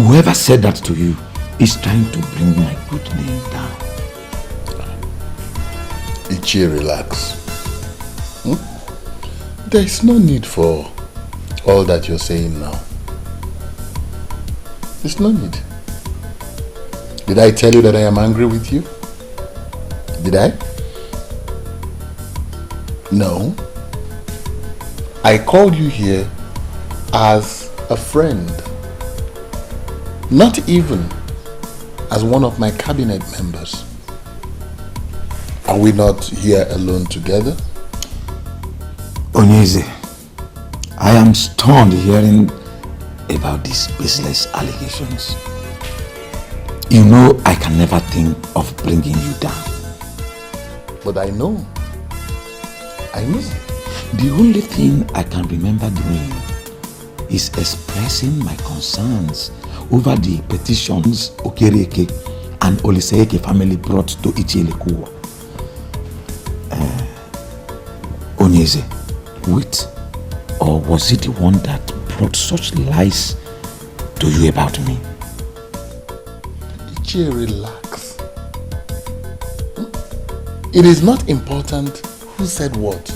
Whoever said that to you is trying to bring my good name down. Ichie, relax. There is no need for all that you're saying now. There's no need. Did I tell you that I am angry with you? Did I? No. I called you here as a friend. Not even as one of my cabinet members. Are we not here alone together? Onyeze, I am stunned hearing about these baseless allegations. You know I can never think of bringing you down. But I know. The only thing I can remember doing is expressing my concerns over the petitions Okereke and Oliseeke family brought to Ichielekuwa. Onyeze, wait, or was it the one that brought such lies to you about me? Ichie, relax. It is not important who said what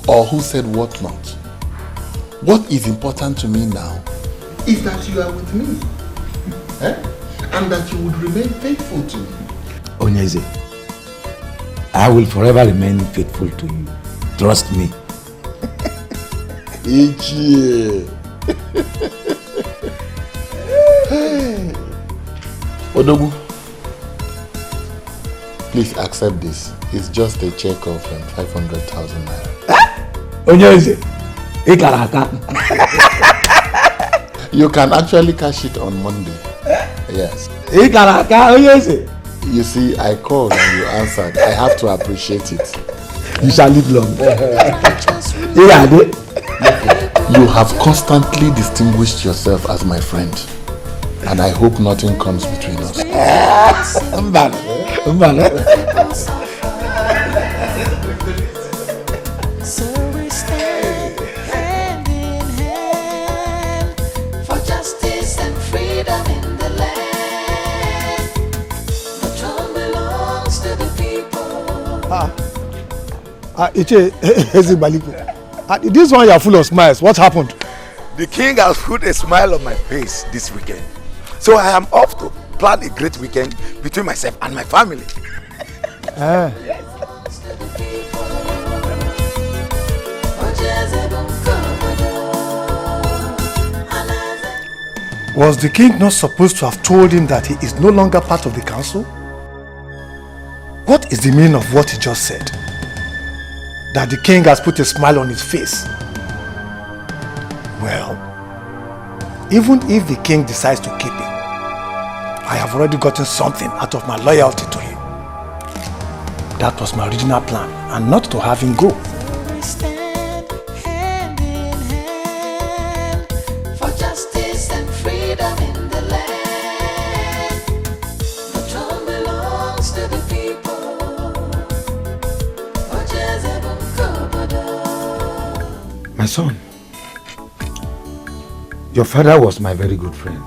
or who said what not. What is important to me now is that you are with me. And that you would remain faithful to me. Onyeze, I will forever remain faithful to you. Trust me. Ichie. Hey. Odogu, please accept this. It's just a check of 500,000 naira. Onyeze, ikaraka. You can actually cash it on Monday. Yes. Ikaraka, Onyeze. You see, I called and you answered. I have to appreciate it. You shall live long. You have constantly distinguished yourself as my friend. And I hope nothing comes between us. So we stand hand in hand for justice and freedom in the land. The throne belongs to the people. This one you are full of smiles. What happened? The king has put a smile on my face this weekend. So I am off to plan a great weekend between myself and my family. Was the king not supposed to have told him that he is no longer part of the council? What is the meaning of what he just said? That the king has put a smile on his face. Well, even if the king decides to keep him, I have already gotten something out of my loyalty to him. That was my original plan, and not to have him go. So we stand hand in hand for justice and freedom in the land. The throne belongs to the people. My son, your father was my very good friend.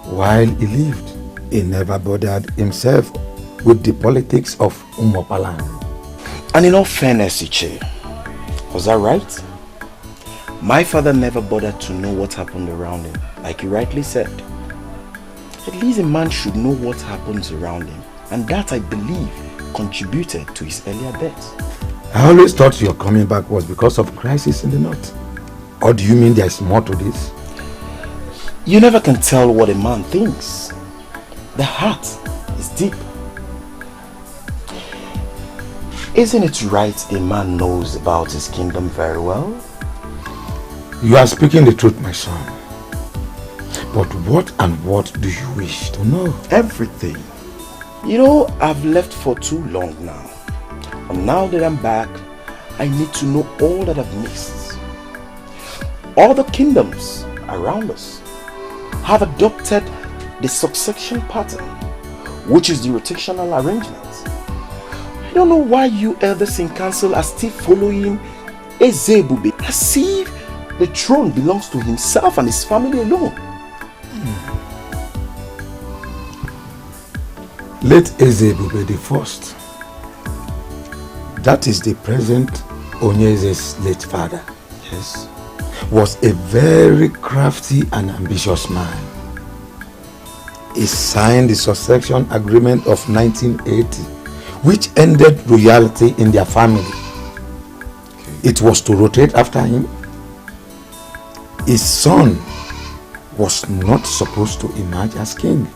While he lived, he never bothered himself with the politics of Umopaland. And in all fairness, Iche, was that right? My father never bothered to know what happened around him, like you rightly said. At least a man should know what happens around him, and that, I believe, contributed to his earlier death. I always thought your coming back was because of crisis in the north. Or do you mean there is more to this? You never can tell what a man thinks. The heart is deep. Isn't it right a man knows about his kingdom very well? You are speaking the truth, my son. But what and what do you wish to know? Everything. You know, I've left for too long now. And now that I'm back, I need to know all that I've missed. All the kingdoms around us have adopted the succession pattern, which is the rotational arrangement. I don't know why you elders in council are still following Ezebube as if the throne belongs to himself and his family alone. Late Ezebube the first, that is the present Onyeze's late father, yes, was a very crafty and ambitious man. He signed the succession agreement of 1980, which ended royalty in their family. It was to rotate after him. His son was not supposed to emerge as king.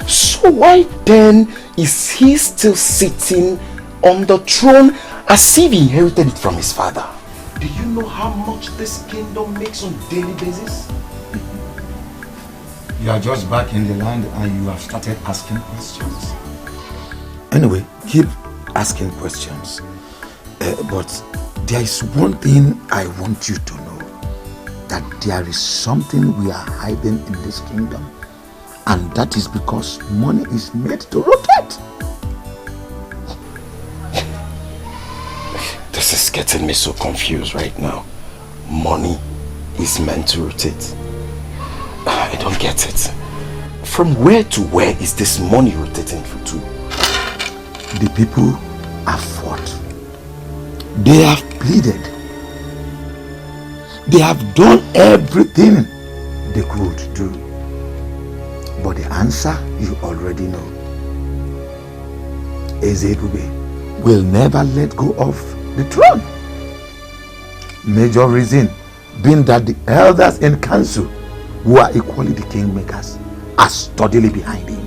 So why then is he still sitting on the throne as if he inherited it from his father? Do you know how much this kingdom makes on a daily basis? You are just back in the land and you have started asking questions. Anyway, keep asking questions. But there is one thing I want you to know. That there is something we are hiding in this kingdom. And that is because money is made to rotate. This is getting me so confused right now. Money is meant to rotate. I don't get it. From where to where is this money rotating to? The people have fought. They have pleaded. They have done everything they could do. But the answer you already know. Ezebube will never let go of the throne. Major reason being that the elders in council, who are equally the kingmakers, are sturdily behind him.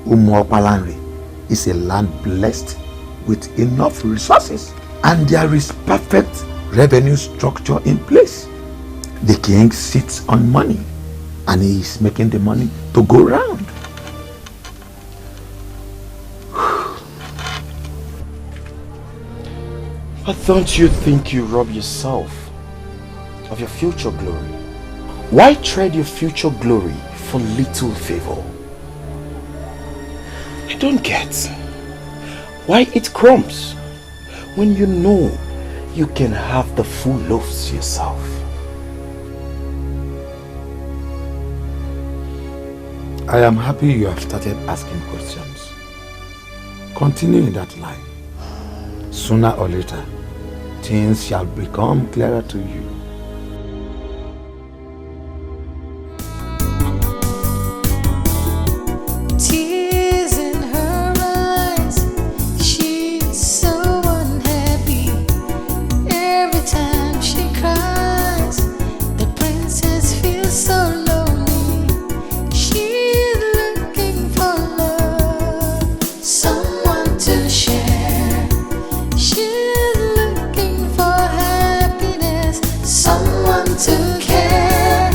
Umuopalanri is a land blessed with enough resources, and there is perfect revenue structure in place. The king sits on money and he is making the money to go round. But don't you think you rob yourself of your future glory? Why trade your future glory for little favor? I don't get why eat crumbs when you know you can have the full loaves yourself. I am happy you have started asking questions. Continue in that line. Sooner or later, things shall become clearer to you. Tears in her eyes, she's so unhappy. Every time she cries, the princess feels so lonely. She's looking for love, someone to share. She's looking for happiness, someone to care.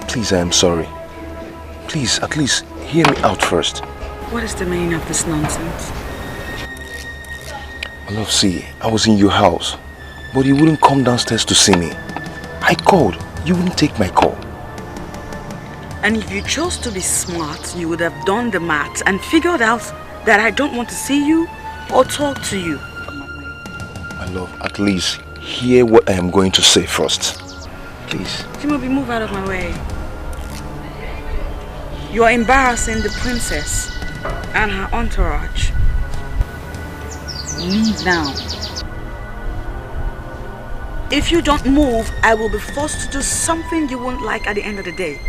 Please, I am sorry. Please, at least hear me out first. What is the meaning of this nonsense? My love, see, I was in your house, but you wouldn't come downstairs to see me. I called, you wouldn't take my call. And if you chose to be smart, you would have done the math and figured out that I don't want to see you or talk to you. My love, at least hear what I am going to say first. Please. Timothy, move out of my way. You are embarrassing the princess and her entourage. Leave now. If you don't move, I will be forced to do something you won't like at the end of the day.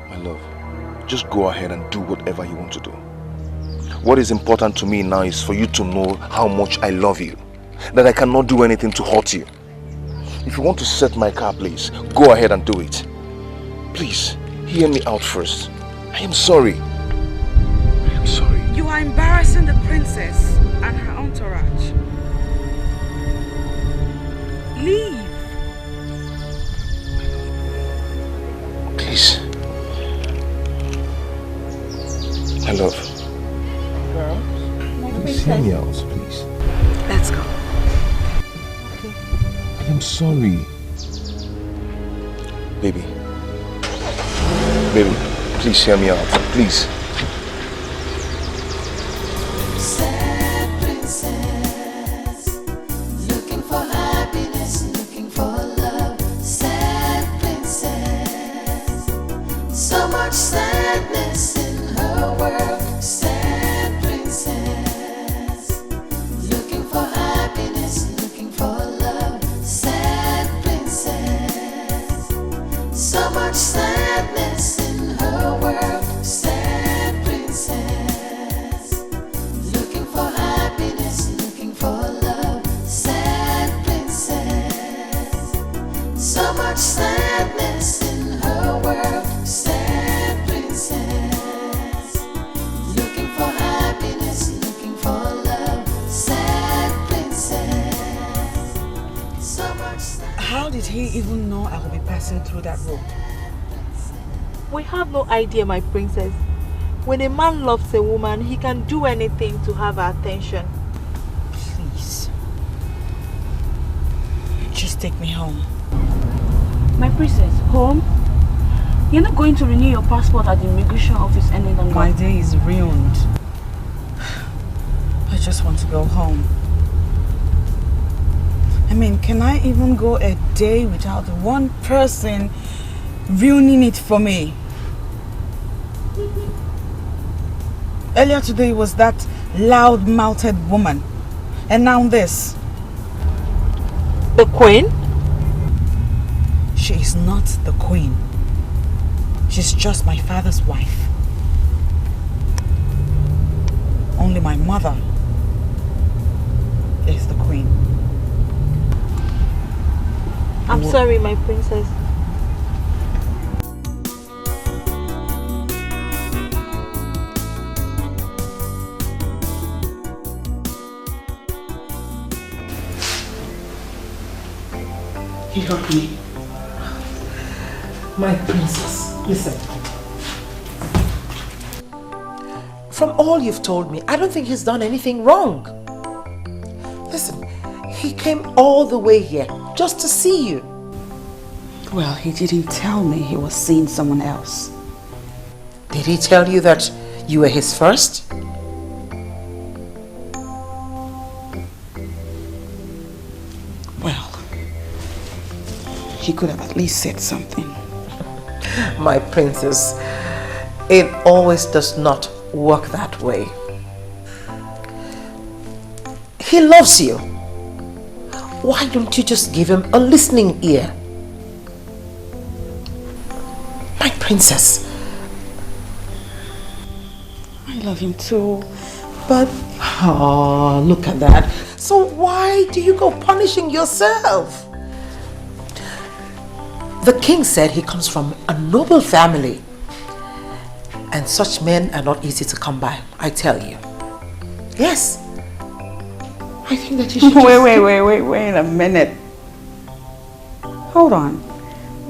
My love, just go ahead and do whatever you want to do. What is important to me now is for you to know how much I love you. That I cannot do anything to hurt you. If you want to set my car, please, go ahead and do it. Please, hear me out first. I am sorry. I am sorry. You are embarrassing the princess and her entourage. Leave. Please. My love. Please hear me out, please. Let's go. I'm sorry. Baby. Baby, please hear me out. Please. Sad princess, looking for happiness, looking for love. Sad princess, so much sadness in her world. Sad princess, looking for happiness, looking for love. Sad princess, so much sadness in her world. Sad princess, looking for happiness, looking for love. Sad princess, so much sadness in her world. Sad princess, looking for happiness, looking for love. Sad princess, so much sadness. How did he even know I would be passing through that road? We have no idea, my princess. When a man loves a woman, he can do anything to have her attention. Please. Just take me home. My princess, home? You're not going to renew your passport at the immigration office any longer. My day is ruined. I just want to go home. I mean, can I even go a day without one person ruining it for me? Earlier today was that loud-mouthed woman, and now this. The queen? She is not the queen. She's just my father's wife. Only my mother is the queen. I'm sorry, my princess. He hurt me. My princess, listen. From all you've told me, I don't think he's done anything wrong. Listen, he came all the way here just to see you. Well, he didn't tell me he was seeing someone else. Did he tell you that you were his first? Well, he could have at least said something. My princess, it always does not work that way. He loves you. Why don't you just give him a listening ear? My princess. I love him too, but... Oh, look at that. So why do you go punishing yourself? The king said he comes from a noble family. And such men are not easy to come by, I tell you. Yes. I think that you should Wait a minute. Hold on.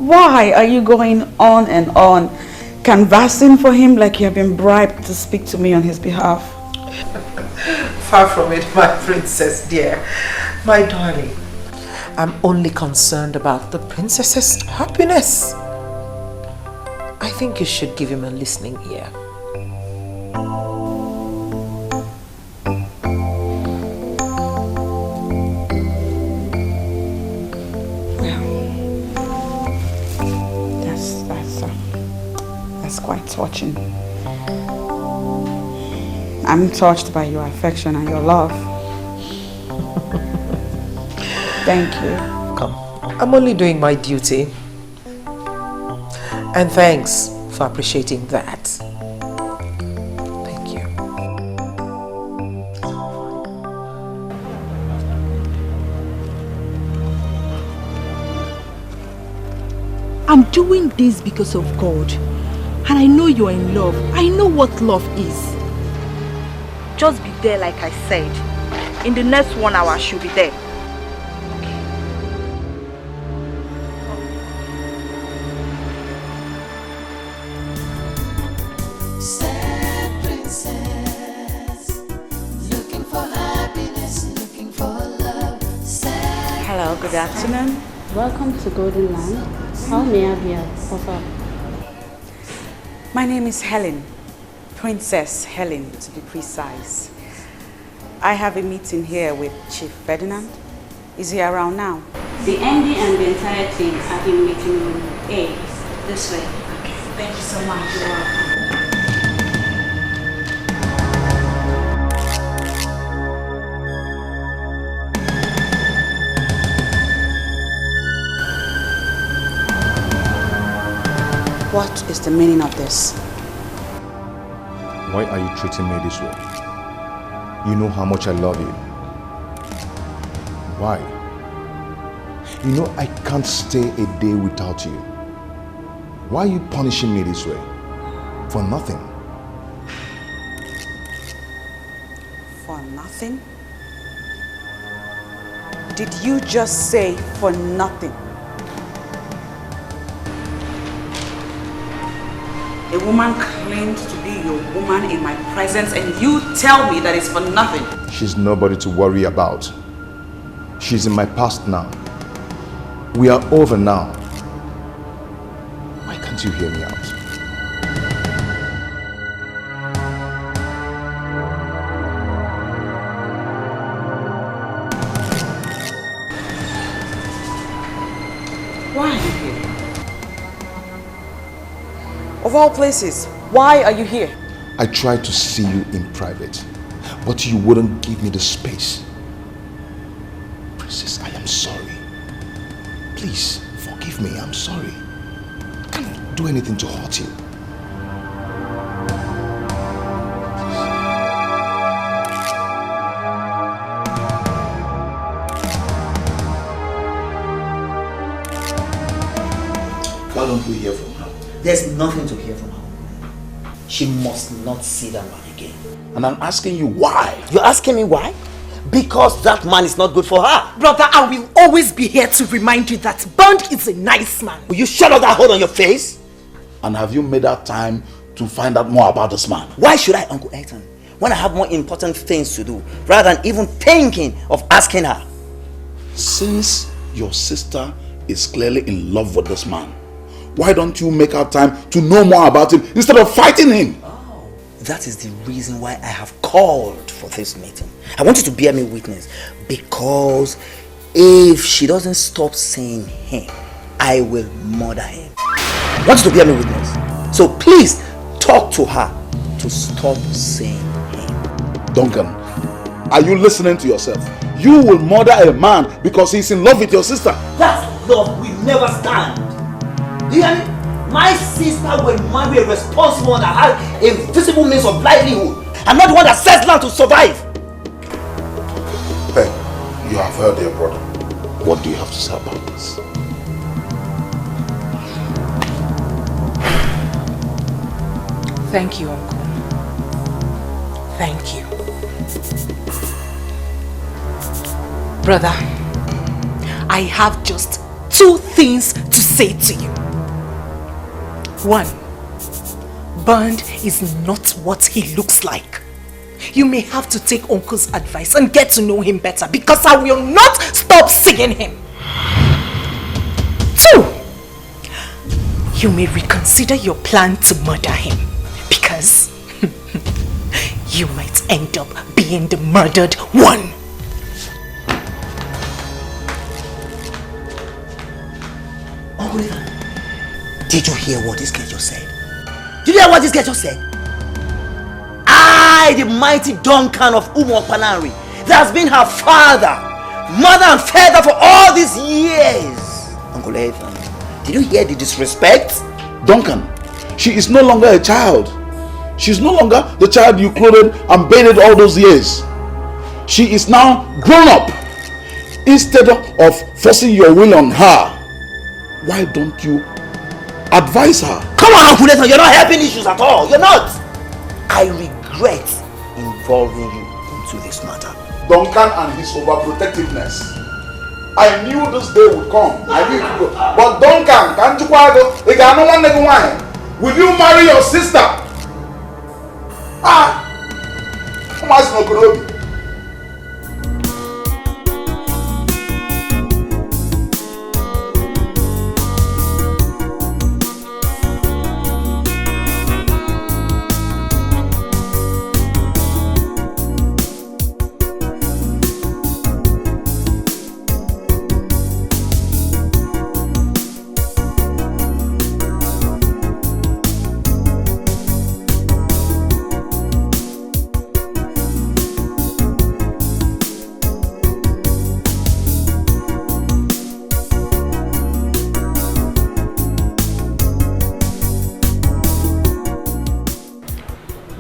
Why are you going on and on, canvassing for him like you have been bribed to speak to me on his behalf? Far from it, my princess dear. My darling. I'm only concerned about the princess's happiness. I think you should give him a listening ear. That's quite touching. I'm touched by your affection and your love. Thank you. Come, I'm only doing my duty. And thanks for appreciating that. Thank you. I'm doing this because of God. And I know you're in love. I know what love is. Just be there like I said. In the next 1 hour, she'll be there. Sad princess. Well, good afternoon. Welcome to Golden Land. How may I be of help? My name is Helen. Princess Helen, to be precise. I have a meeting here with Chief Ferdinand. Is he around now? The MD and the entire team are in meeting room A. This way. Okay, thank you so much. You're welcome. What is the meaning of this? Why are you treating me this way? You know how much I love you. Why? You know I can't stay a day without you. Why are you punishing me this way? For nothing. For nothing? Did you just say for nothing? A woman claimed to be your woman in my presence and you tell me that it's for nothing. She's nobody to worry about. She's in my past now. We are over now. Why can't you hear me out? Why are you here? Of all places, why are you here? I tried to see you in private, but you wouldn't give me the space. Princess, I am sorry. Please, forgive me, I'm sorry. I can't do anything to hurt you. Why don't we hear from her? There's nothing to hear from her. She must not see that man again. And I'm asking you why? You're asking me why? Because that man is not good for her. Brother, I will always be here to remind you that Bond is a nice man. Will you shut up that hole on your face? And have you made that time to find out more about this man? Why should I, Uncle Ethan, when I have more important things to do, rather than even thinking of asking her? Since your sister is clearly in love with this man, why don't you make out time to know more about him instead of fighting him? Oh, that is the reason why I have called for this meeting. I want you to bear me witness, because if she doesn't stop saying him, I will murder him. I want you to bear me witness. So please talk to her to stop saying him. Duncan, are you listening to yourself? You will murder a man because he's in love with your sister. That love will never stand. Do you hear me? My sister will marry a responsible one that has a visible means of livelihood. I'm not the one that sells land to survive. Hey, you have heard your brother. What do you have to say about this? Thank you, Uncle. Thank you. Brother, I have just 2 things to say to you. 1, Bond is not what he looks like. You may have to take Uncle's advice and get to know him better, because I will not stop seeing him. 2, you may reconsider your plan to murder him, because you might end up being the murdered one. Uncle Ethan, did you hear what this girl just said? Did you hear what this girl just said? I, the mighty Duncan of Umokpanari, that has been her father, mother and father for all these years. Uncle Ethan, did you hear the disrespect? Duncan, she is no longer a child. She's no longer the child you clothed and bathed all those years. She is now grown up. Instead of forcing your will on her, why don't you advise her? Come on, Uncle Ethan, you're not helping issues at all. You're not. I regret involving you into this matter. Duncan and his overprotectiveness. I knew this day would come. I knew it would. But Duncan, can't you go? Will you marry your sister? Ah! Come on,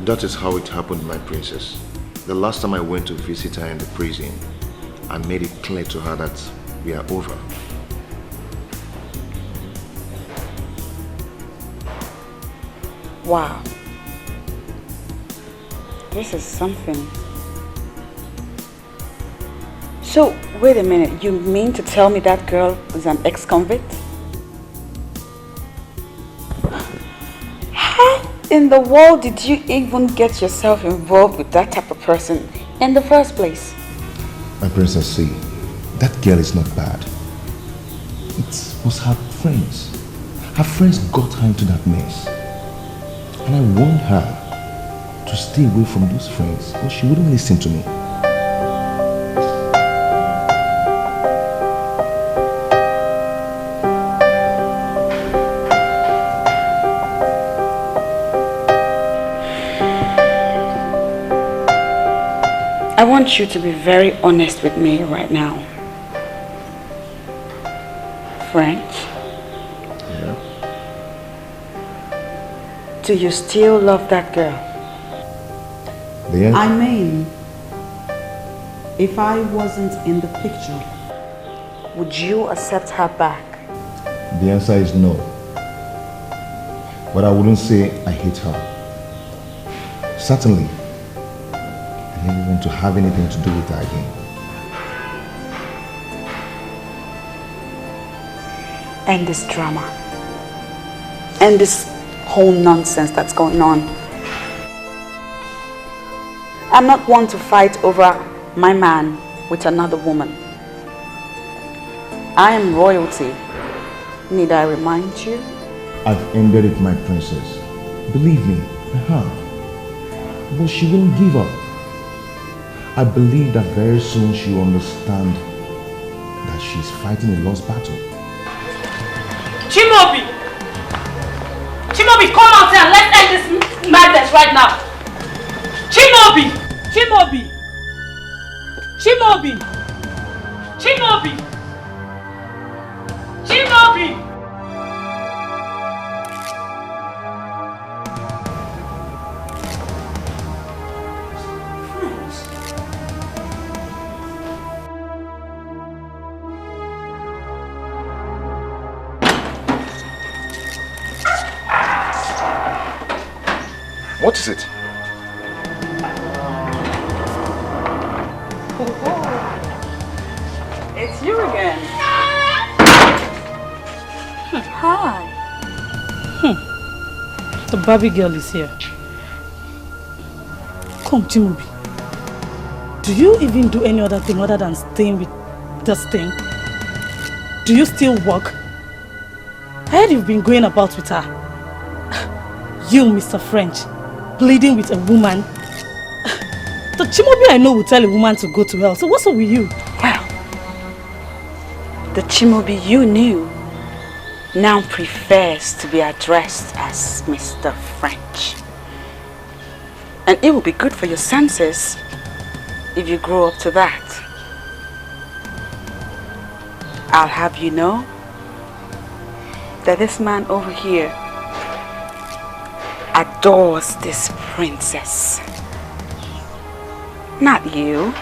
that is how it happened, my princess. The last time I went to visit her in the prison, I made it clear to her that we are over. Wow. This is something. So, wait a minute. You mean to tell me that girl is an ex-convict? How in the world did you even get yourself involved with that type of person in the first place? My princess, see, that girl is not bad. It was her friends. Her friends got her into that mess. And I warned her to stay away from those friends, but she wouldn't listen to me. I want you to be very honest with me right now. French? Yeah. Do you still love that girl? I mean, if I wasn't in the picture, would you accept her back? The answer is no. But I wouldn't say I hate her. Certainly, I never want to have anything to do with her again. And this drama. And this whole nonsense that's going on. I'm not one to fight over my man with another woman. I am royalty. Need I remind you? I've ended it, my princess. Believe me, I have. But she won't give up. I believe that very soon she will understand that she's fighting a lost battle. Chimobi! Chimobi, come out here and let's end this madness right now! Chimobi! Chimobi! Chimobi! Chimobi! Chimobi! What is it? It's you again. Hi. The Barbie girl is here. Come, Chimobi. Do you even do any other thing other than staying with this thing? Do you still work? I heard you've been going about with her. You, Mr. French, pleading with a woman. The Chimobi I know will tell a woman to go to hell. So what's up with you? Well, the Chimobi you knew now prefers to be addressed as Mr. French. And it will be good for your senses if you grow up to that. I'll have you know that this man over here adores this princess. Not you,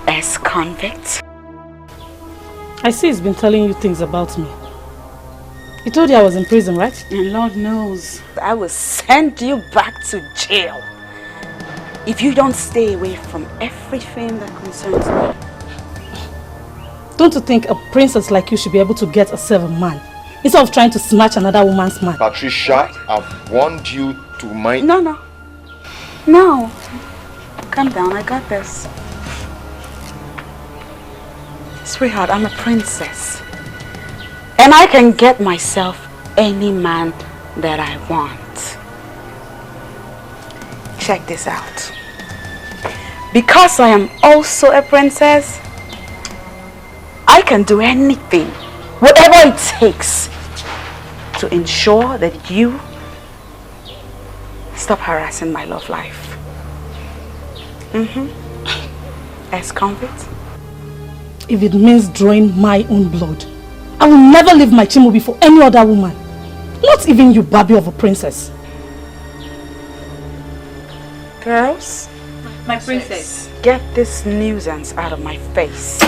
ex-convict. I see he's been telling you things about me. He told you I was in prison, right? And Lord knows, I will send you back to jail if you don't stay away from everything that concerns me. Don't you think a princess like you should be able to get herself a man instead of trying to snatch another woman's man? Patricia, I've warned you to mind... No. Calm down, I got this. Sweetheart, I'm a princess. And I can get myself any man that I want. Check this out. Because I am also a princess, I can do anything, whatever it takes, to ensure that you stop harassing my love life. Ex-convict? If it means drawing my own blood, I will never leave my Chimobi for any other woman. Not even you, Barbie of a princess. Girls, My princess. get this nuisance out of my face.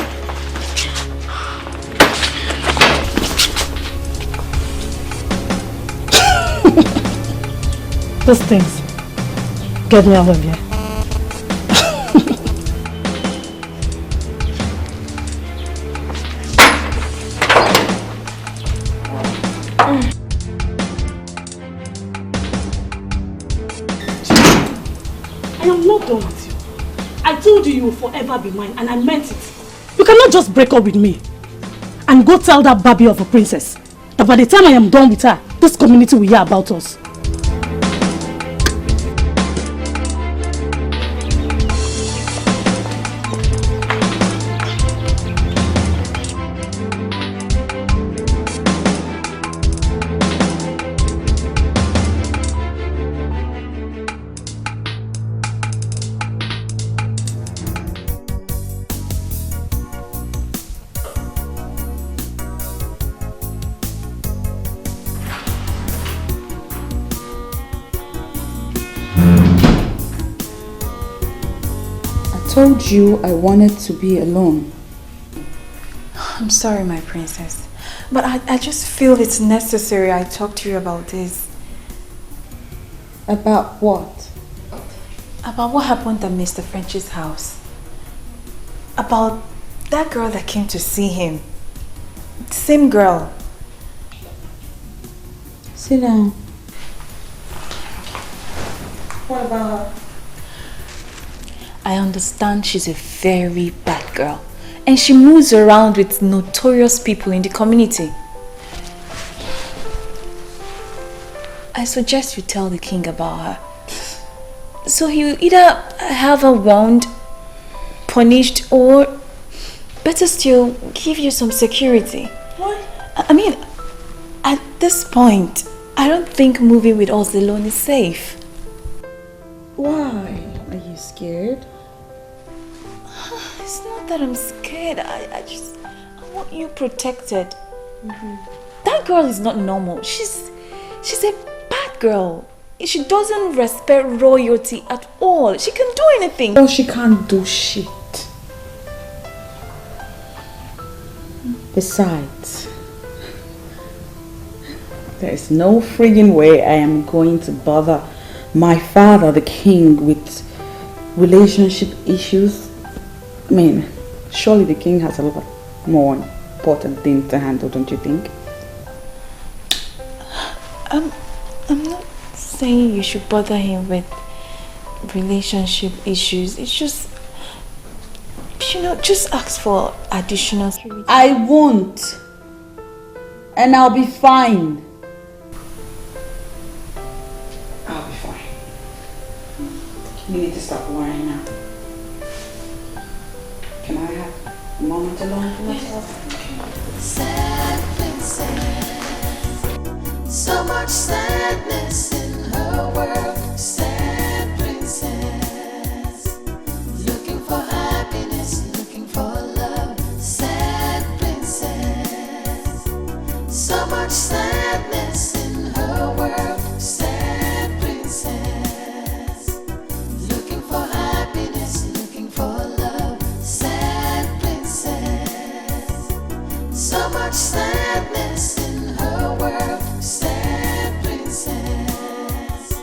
Those things. Get me out of here. I am not done with you. I told you will forever be mine and I meant it. You cannot just break up with me and go tell that baby of a princess that by the time I am done with her, this community will hear about us. I told you I wanted to be alone. I'm sorry, my princess, but I just feel it's necessary I talk to you about this. About what? About what happened at Mr. French's house. About that girl that came to see him. The same girl. Sit down. What about her? I understand she's a very bad girl and she moves around with notorious people in the community. I suggest you tell the king about her. So he'll either have her warned, punished, or better still, give you some security. What? I mean, at this point, I don't think moving with us alone is safe. Why? Are you scared? It's not that I'm scared. I want you protected. That girl is not normal. She's a bad girl. She doesn't respect royalty at all. She can do anything. No, she can't do shit. Besides, there is no friggin' way I am going to bother my father, the king, with relationship issues. I mean, surely the king has a lot more important things to handle, don't you think? I'm not saying you should bother him with relationship issues. It's just, just ask for additional security. I won't. And I'll be fine. I'll be fine. You need to stop worrying now. Can I have a moment alone for myself? Sad princess, so much sadness in her world. Sad princess, looking for happiness, looking for love. Sad princess, so much sadness in her world. Sad princess, looking for happiness, looking for love. Sad princess, so much sadness in her world. Sad princess,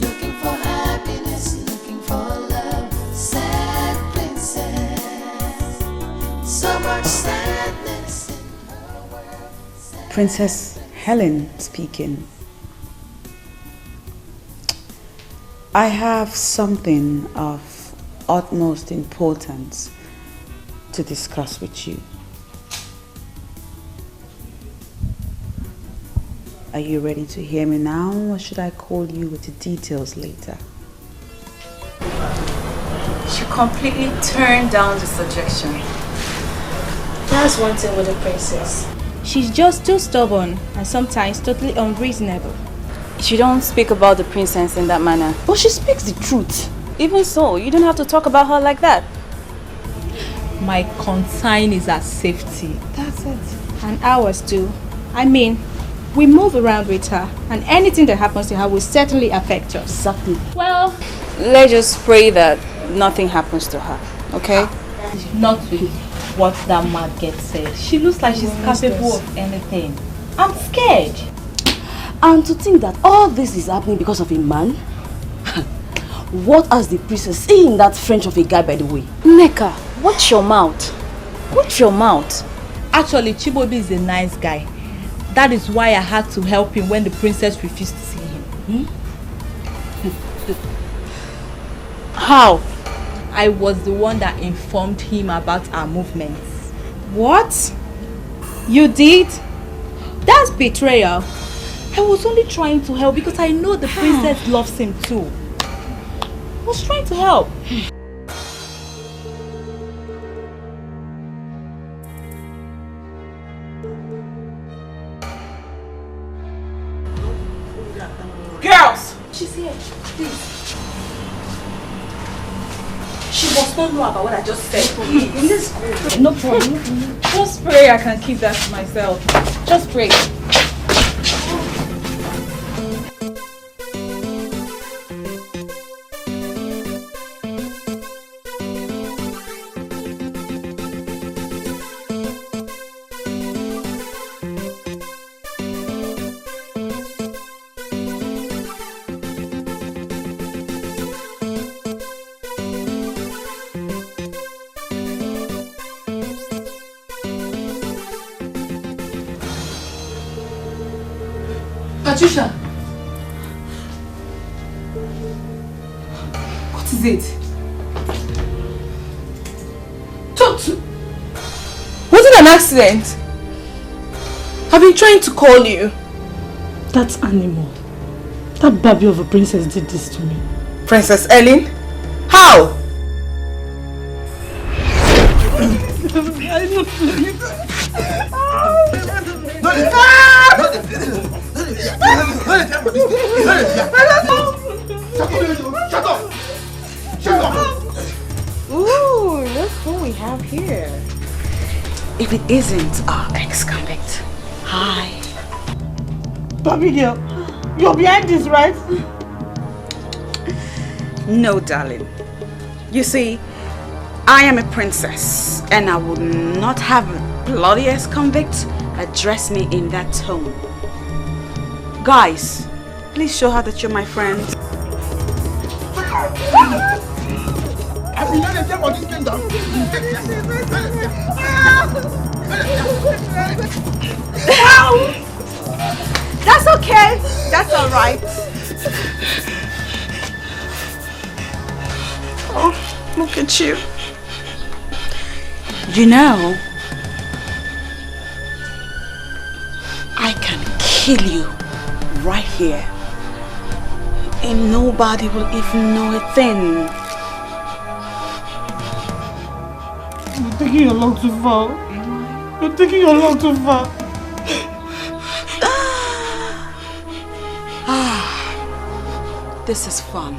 looking for happiness, looking for love. Sad princess, so much sadness in her world. Princess Helen speaking. I have something of utmost importance to discuss with you. Are you ready to hear me now, or should I call you with the details later? She completely turned down the suggestion. That's one thing with the princess. She's just too stubborn and sometimes totally unreasonable. She don't speak about the princess in that manner. But she speaks the truth. Even so, you don't have to talk about her like that. My concern is her safety. That's it. And ours too. I mean, we move around with her, and anything that happens to her will certainly affect us. Exactly. Well, let's just pray that nothing happens to her, okay? Not with what that mad girl said. She looks like she's capable of anything. I'm scared. And to think that all this is happening because of a man? What has the princess seen that French of a guy, by the way? Neka, watch your mouth. Watch your mouth. Actually, Chibobi is a nice guy. That is why I had to help him when the princess refused to see him. How? I was the one that informed him about our movements. What? You did? That's betrayal. I was only trying to help because I know the princess loves him too. I was trying to help. Girls! She's here, please. She must not know about what I just said. Please. No problem. Just pray I can keep that to myself. Just pray. Patricia! What is it? Tonto! Was it an accident? I've been trying to call you. That animal. That baby of a princess did this to me. Princess Helen? How? Shut up! Shut up! Ooh, look who we have here. If it isn't our ex-convict. Hi. Baby girl, you're behind this, right? No, darling. You see, I am a princess, and I would not have a bloody ex-convict address me in that tone. Guys, please show her that you're my friend. I've been letting them on this kingdom. That's okay. That's all right. Oh, look at you. You know, I can kill you right here. And nobody will even know a thing. You're taking a long too far. You're taking a long too far. This is fun.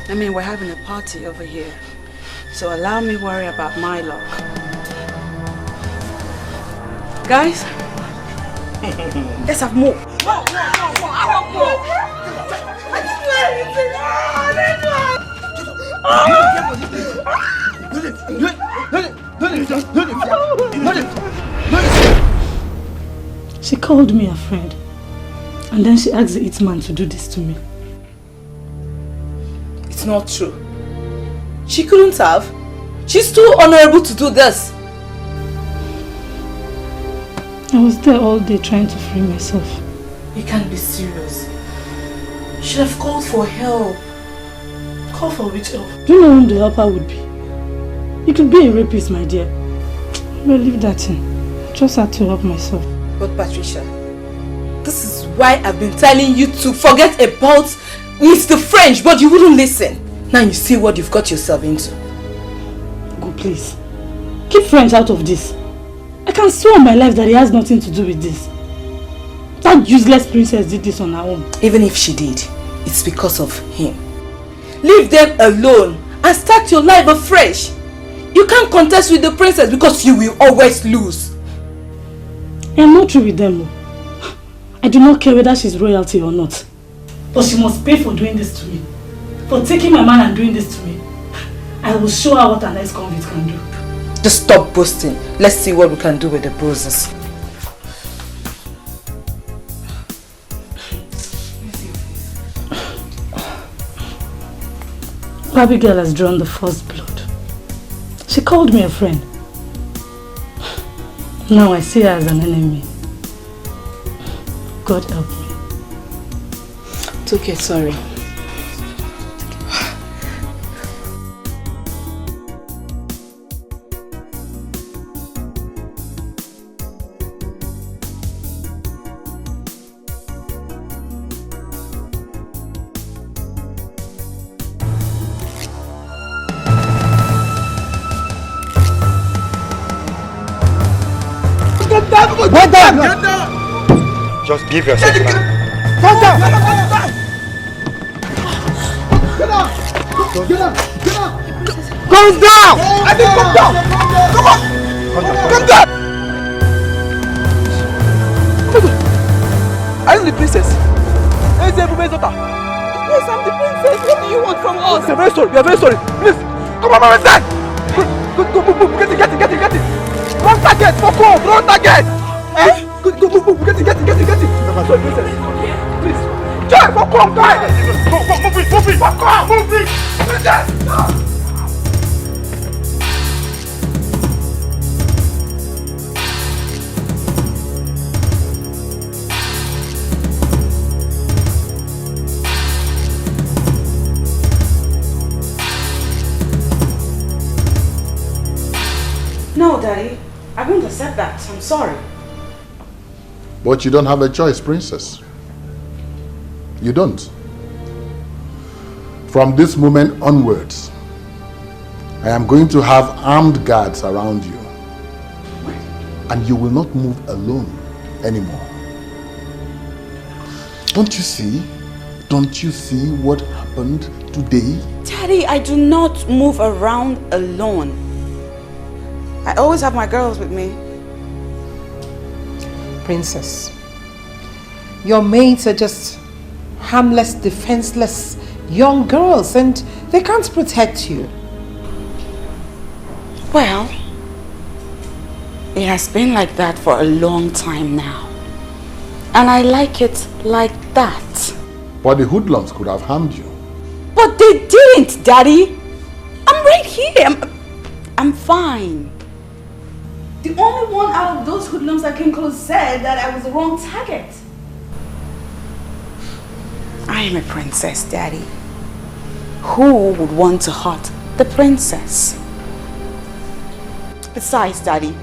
I mean, we're having a party over here. So allow me worry about my luck. Guys, let's have more. She called me a friend. And then she asked the hitman to do this to me. It's not true. She couldn't have. She's too honorable to do this. I was there all day trying to free myself. You can't be serious. You should have called for help. Call for which help? Do you know whom the helper would be? You could be a rapist, my dear. Well, leave that in. I just had to help myself. But Patricia, this is why I've been telling you to forget about Mr. French, but you wouldn't listen. Now you see what you've got yourself into. Go, please. Keep French out of this. I can swear on my life that he has nothing to do with this. That useless princess did this on her own. Even if she did, it's because of him. Leave them alone and start your life afresh. You can't contest with the princess because you will always lose. I am not through with them. I do not care whether she's royalty or not. But she must pay for doing this to me. for taking my man and doing this to me. I will show her what an ex-convict can do. Just stop boasting. Let's see what we can do with the bruises. Abigail has drawn the first blood. She called me a friend. Now I see her as an enemy. God help me. It's okay, sorry. Get down! Just give yourself now. Get down! Get down! Get down! Get down! Come down! I think come down! Come on! Come down! Are you the princess? Yes, I'm the princess. What do you want from us? We are very sorry. We are very sorry. Please, come on, my son. Go, get it. Wrong target, fuck off, wrong target. Eh? Go, move, get it. Sorry, princess. Please. Joy, fuck off, guys. Move it. Fuck off, move it. Princess. No, Daddy. I won't accept that. I'm sorry. But you don't have a choice, princess. You don't. From this moment onwards, I am going to have armed guards around you. And you will not move alone anymore. Don't you see? Don't you see what happened today? Daddy, I do not move around alone. I always have my girls with me. Princess, your maids are just harmless, defenseless young girls and they can't protect you. Well, it has been like that for a long time now. And I like it like that. But the hoodlums could have harmed you. But they didn't, Daddy. I'm right here. I'm fine. The only one out of those hoodlums that came close said that I was the wrong target. I am a princess, Daddy. Who would want to hurt the princess? Besides, Daddy,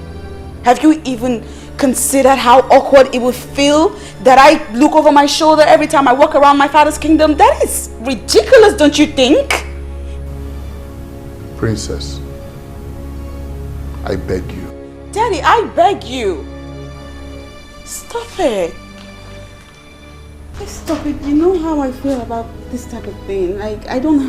have you even considered how awkward it would feel that I look over my shoulder every time I walk around my father's kingdom? That is ridiculous, don't you think? Princess, I beg you. Daddy, I beg you. Stop it. Please stop it. You know how I feel about this type of thing. Like, I don't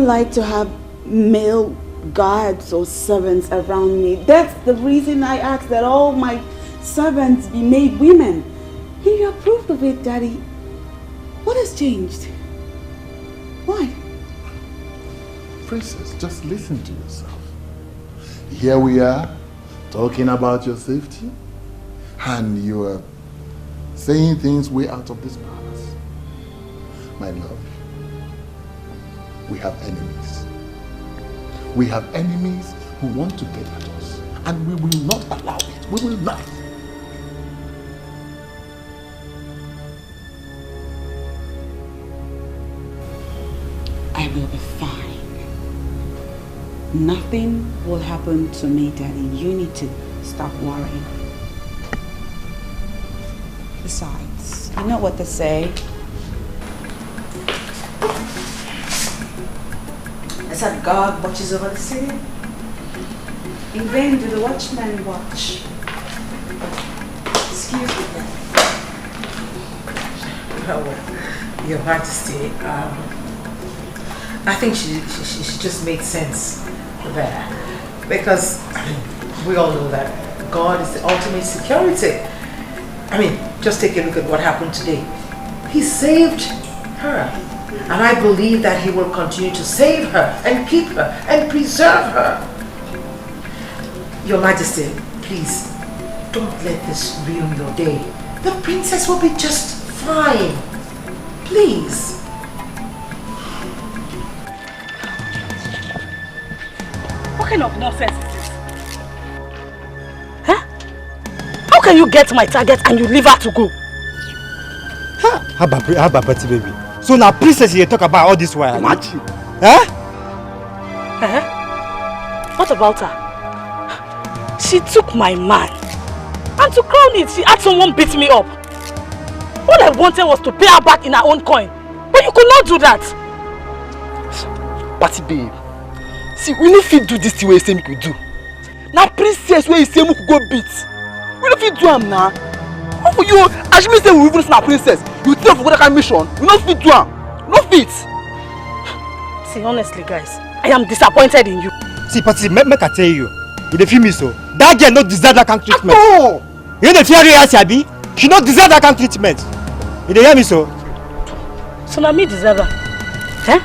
like to have male guards or servants around me. That's the reason I ask that all my servants be made women. And you approved of it, Daddy. What has changed? Why? Princess, just listen to yourself. Here we are, talking about your safety, and you are saying things way out of this palace. My love, we have enemies. We have enemies who want to get at us, and we will not allow it. We will not. I will be fine. Nothing will happen to me, Daddy. You need to stop worrying. Besides, you know what they say. They said God watches over the city. In vain do the watchmen watch. Excuse me, Daddy. Oh, Your Majesty, I think she just made sense there, because we all know that God is the ultimate security. I mean, just take a look at what happened today. He saved her And I believe that he will continue to save her and keep her and preserve her. Your Majesty, please, don't let this ruin your day. The princess will be just fine. Please. What kind of nonsense is this? Huh? How can you get my target and you leave her to go? How about Betty, baby? So now princess you talk about all this while? Imagine. Huh? What about her? She took my man. And to crown it, she had someone beat me up. All I wanted was to pay her back in her own coin. But you could not do that. Patty, babe. See, we no fit do this thing where you say we could do. Now princess where you say we could go beat. We no fit do am now. How for you? As me say we even see princess. You think for that kind of mission? We no fit do am. No fit. See, honestly, guys, I am disappointed in you. See, Patty, make I tell you. You dey feel me so? That girl no deserve that kind of treatment. No. You dey fear her, Abi? She no deserve that kind of treatment. You dey hear me so? So now me deserve her. Eh?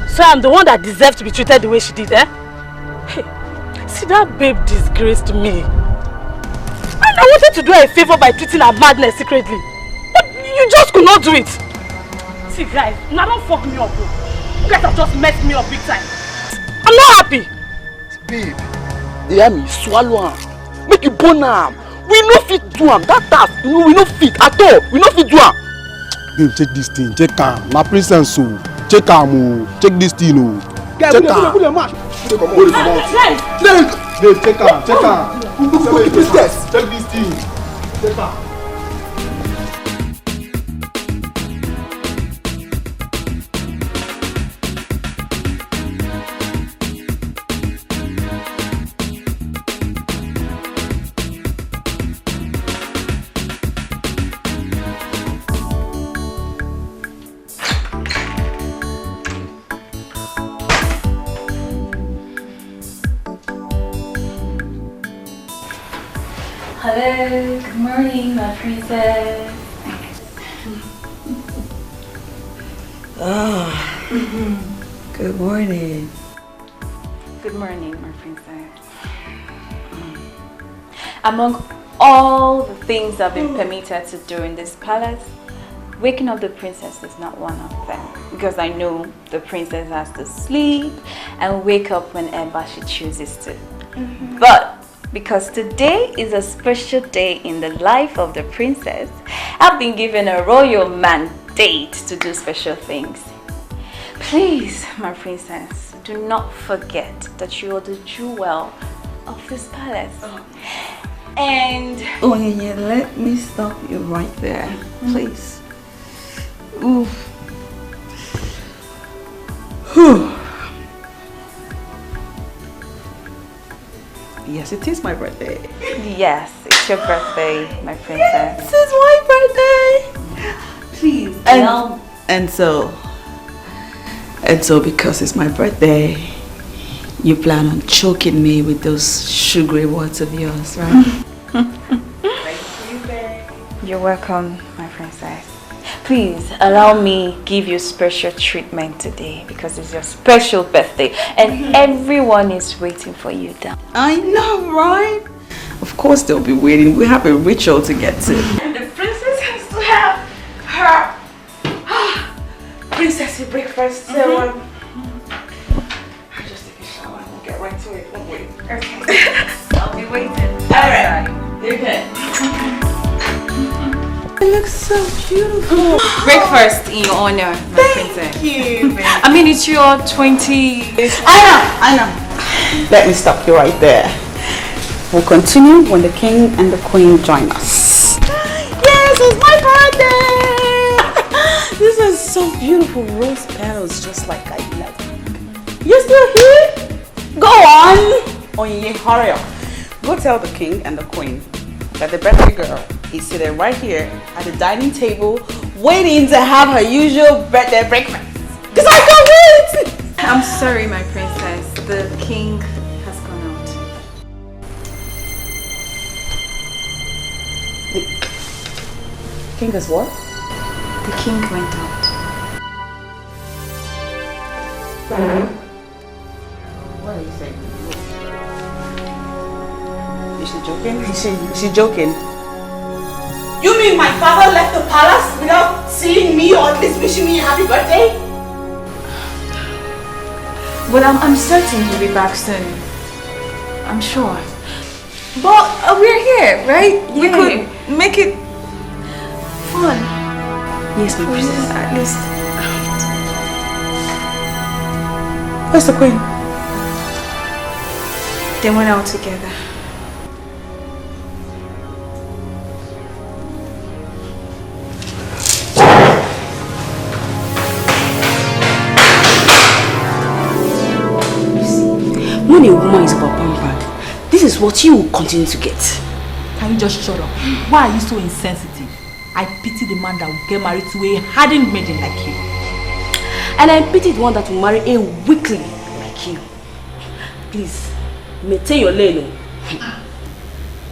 So I'm the one that deserves to be treated the way she did, eh? Hey, see, that babe disgraced me. And I wanted to do her a favor by treating her madness secretly. But you just could not do it. See, guys, now don't fuck me up, bro. You guys have just messed me up big time. I'm not happy. Babe, you hear me? Swallow am. Make you burn am. We no fit do am. That task, we no fit at all. We no fit do am. Babe, check this thing. Check am. My princess, so check am. Check this thing, oh. Check am. Babe, check am. Check am. Check this thing. Check am. Hello, good morning, my princess. Good morning. Good morning, my princess. Among all the things I've been permitted to do in this palace, waking up the princess is not one of them. Because I know the princess has to sleep and wake up whenever she chooses to. But because today is a special day in the life of the princess, I've been given a royal mandate to do special things. Please, my princess, do not forget that you are the jewel of this palace. And Onny, let me stop you right there, please. Ooh. Yes, it is my birthday. yes, it's your birthday, my princess. This is my birthday. Please. And so because it's my birthday, you plan on choking me with those sugary words of yours, right? Thank you, babe. You're welcome, my princess. Please allow me give you special treatment today because it's your special birthday and everyone is waiting for you down. I know, right? Of course they'll be waiting. We have a ritual to get to. And the princess has to have her princessy breakfast. So I'll just take a shower and we'll get right to it, won't we? Okay. I'll be waiting. Alright. Okay. It looks so beautiful. Breakfast in your honor, my princess. Thank you, baby. I mean, it's your 20... I know. Let me stop you right there. We'll continue when the king and the queen join us. Yes, it's my birthday! This is so beautiful. Rose petals, just like I love. You're still here? Go on! Onye, hurry up. Go tell the king and the queen that the birthday girl is sitting right here at the dining table waiting to have her usual birthday breakfast. Because I can't wait! I'm sorry, my princess. The king has gone out. The king is what? The king went out. What are you saying? Is she joking? Is she joking? You mean my father left the palace without seeing me or at least wishing me a happy birthday? Well, I'm certain he'll be back soon. I'm sure. But we're here, right? Yeah. We could make it fun. Yes, my princess. At least. Where's the queen? They went out together. When a woman is overpampered, this is what you will continue to get. Can you just shut up? Why are you so insensitive? I pity the man that will get married to a hardened maiden like you. And I pity the one that will marry a weakling like you. Please, maintain your lane.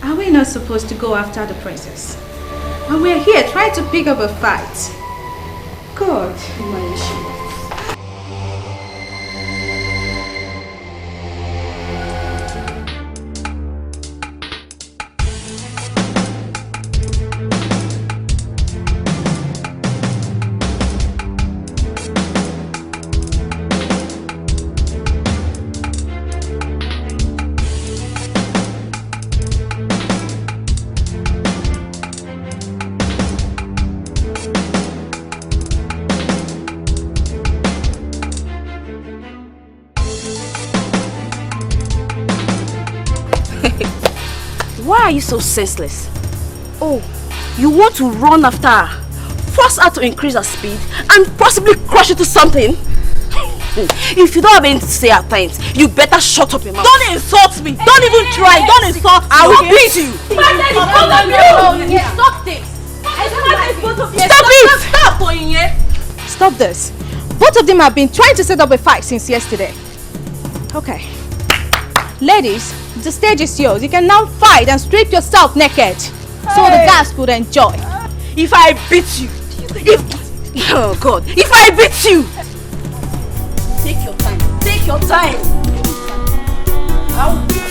Are we not supposed to go after the princess? And we're here trying to pick up a fight. God, my issue. Why are you so senseless? Oh, you want to run after her, force her to increase her speed, and possibly crush it to something? If you don't have anything to say at times, you better shut up your mouth. Don't insult me! Don't even try! Don't insult me! I will beat you! Stop this! Stop it! Stop, Onye! Stop this. Both of them have been trying to set up a fight since yesterday. Okay. Ladies, the stage is yours. You can now fight and strip yourself naked. So the guys could enjoy. If I beat you, oh God, if I beat you, take your time. Take your time. I'll beat you.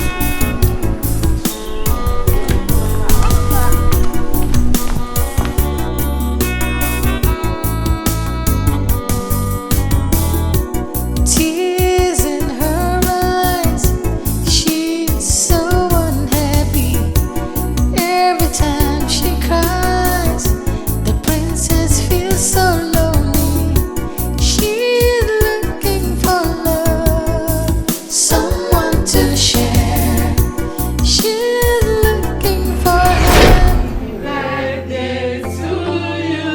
Tears in her eyes, she's so unhappy. Every time she cries, the princess feels so lonely. She's looking for love, someone to share. She's looking for happy birthday to you.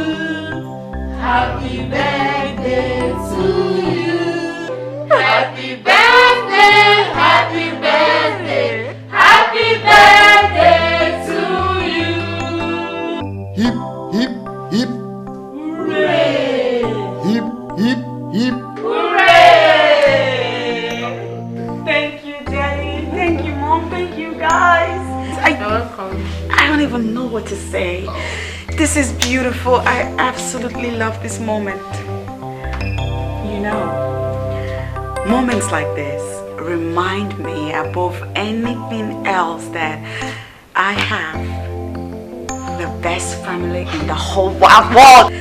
Happy birthday to you. Happy birthday, happy birthday, happy birthday to you. Hip, hip, hip, Hooray! hip, hip, hip. Hooray! Thank you, Daddy. Thank you, Mom. Thank you, guys. I don't even know what to say. This is beautiful. I absolutely love this moment. You know, moments like this remind me above anything else that I have the best family in the whole wide world.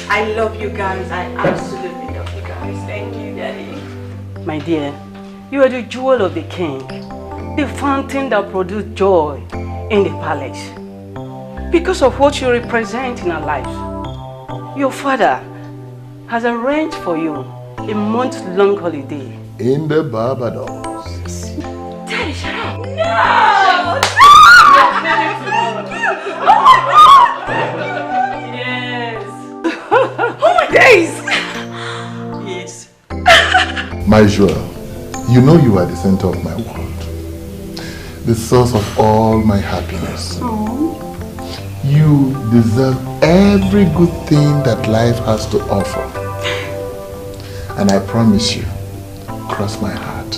I love you guys. I absolutely love you guys. Thank you, Daddy. My dear, you are the jewel of the king, the fountain that produced joy in the palace. Because of what you represent in our lives, your father has arranged for you a month-long holiday In the Barbados. Daddy, shut up! No! Yes. Oh my days! Yes. My jewel, you know you are the center of my world, the source of all my happiness. You deserve every good thing that life has to offer. And I promise you, cross my heart,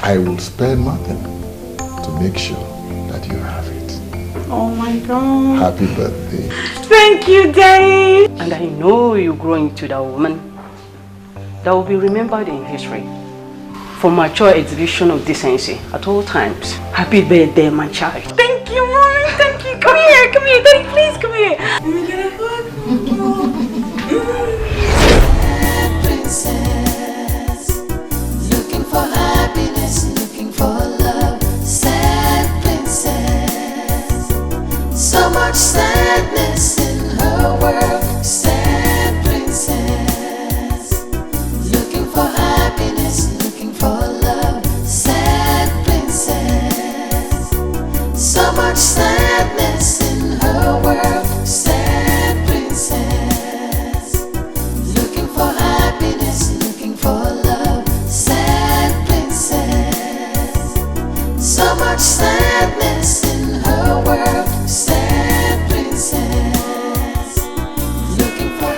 I will spare nothing to make sure that you have it. Oh my God. Happy birthday. Thank you, Daddy. And I know you grow into that woman. that will be remembered in history for mature exhibition of decency at all times. Happy birthday, my child. Thank you, Mommy. Thank you. Come here. Daddy, please come here. Let me get a hug. Princess, looking for happiness, looking for love. Sad princess, so much sadness in her world. Sad princess, looking for happiness, looking for love. Sad princess, so much sadness in her world. Sad princess, looking for happiness, looking for love. Sad princess, so much sadness in her world. Sad princess, looking for.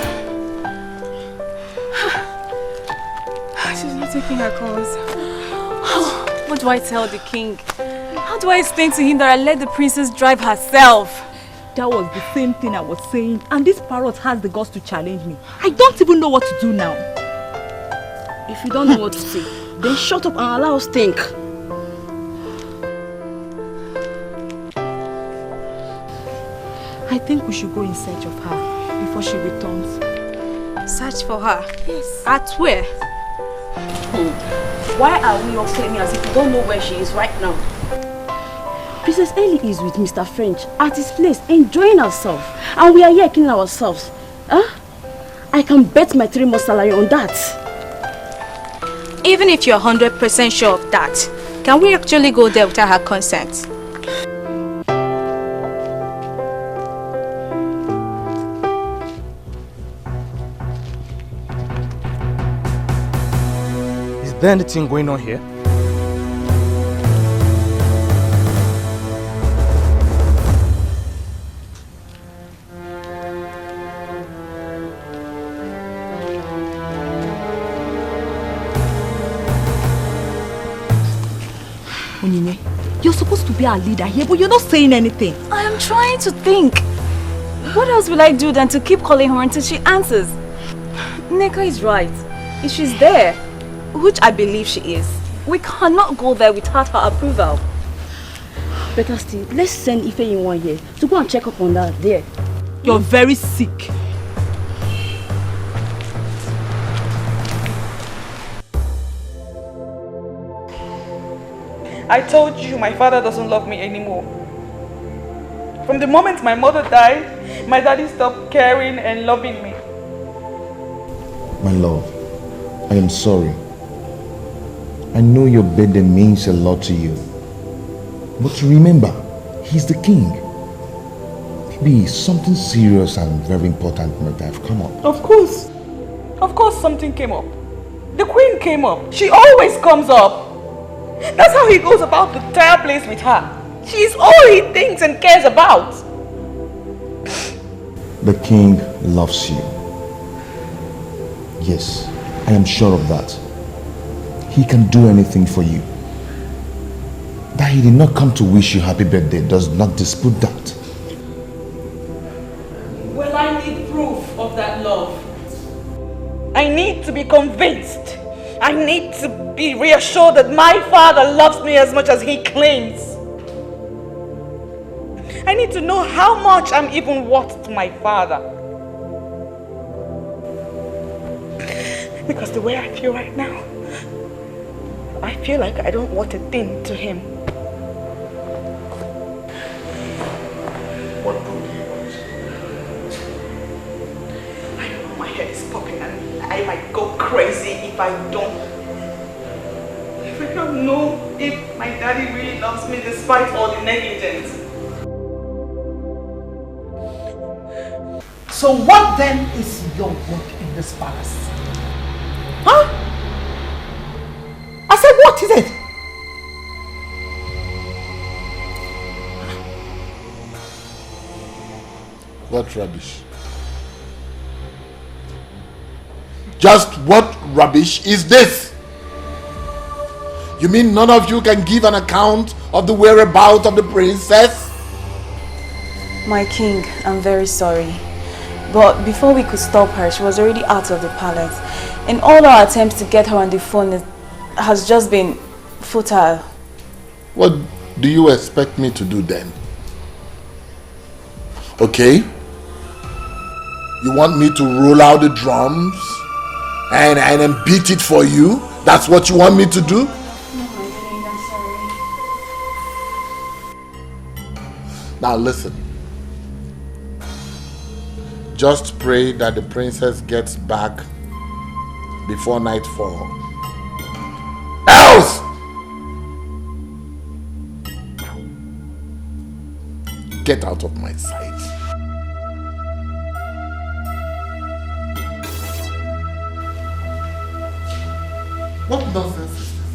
She's not taking her calls. What do I tell the king? How do I explain to him that I let the princess drive herself? That was the same thing I was saying, and this parrot has the guts to challenge me. I don't even know what to do now. If you don't know what to say, then shut up and allow us think. I think we should go in search of her before she returns. Search for her? Yes. At where? Why are we all claiming as if we don't know where she is right now? Princess Ellie is with Mr. French at his place, enjoying herself. And we are here killing ourselves. Huh? I can bet my 3 months salary on that. Even if you're 100% sure of that, can we actually go there without her consent? Is there anything going on here? Chinenye, you're supposed to be our leader here, but you're not saying anything. I am trying to think. What else will I do than to keep calling her until she answers? Nneka is right. If she's there, which I believe she is, we cannot go there without her approval. Better still, let's send Ife in one here to go and check up on that there. You're very sick. I told you my father doesn't love me anymore. From the moment my mother died, my daddy stopped caring and loving me. My love, I am sorry. I know your birthday means a lot to you. But remember, he's the king. Maybe something serious and very important might have come up. Of course something came up. The queen came up. She always comes up. That's how he goes about the entire place with her. She's all he thinks and cares about. The king loves you. Yes, I am sure of that. He can do anything for you. That he did not come to wish you happy birthday does not dispute that. Well, I need proof of that love. I need to be convinced. I need to be reassured that my father loves me as much as he claims. I need to know how much I'm even worth to my father. Because the way I feel right now, I feel like I don't want a thing to him. What do you want? I don't know, my head is popping and I might go crazy if I don't. If I don't know if my daddy really loves me despite all the negligence. So what then is your work in this palace? Huh? I said, what is it? What rubbish? Just what rubbish is this? You mean none of you can give an account of the whereabouts of the princess? My king, I'm very sorry. But before we could stop her, she was already out of the palace. And all our attempts to get her on the phone has just been futile. What do you expect me to do then? Okay? You want me to roll out the drums and then beat it for you? That's what you want me to do? No, I'm sorry. Now listen. Just pray that the princess gets back before nightfall. Else! Get out of my sight. What nonsense is this?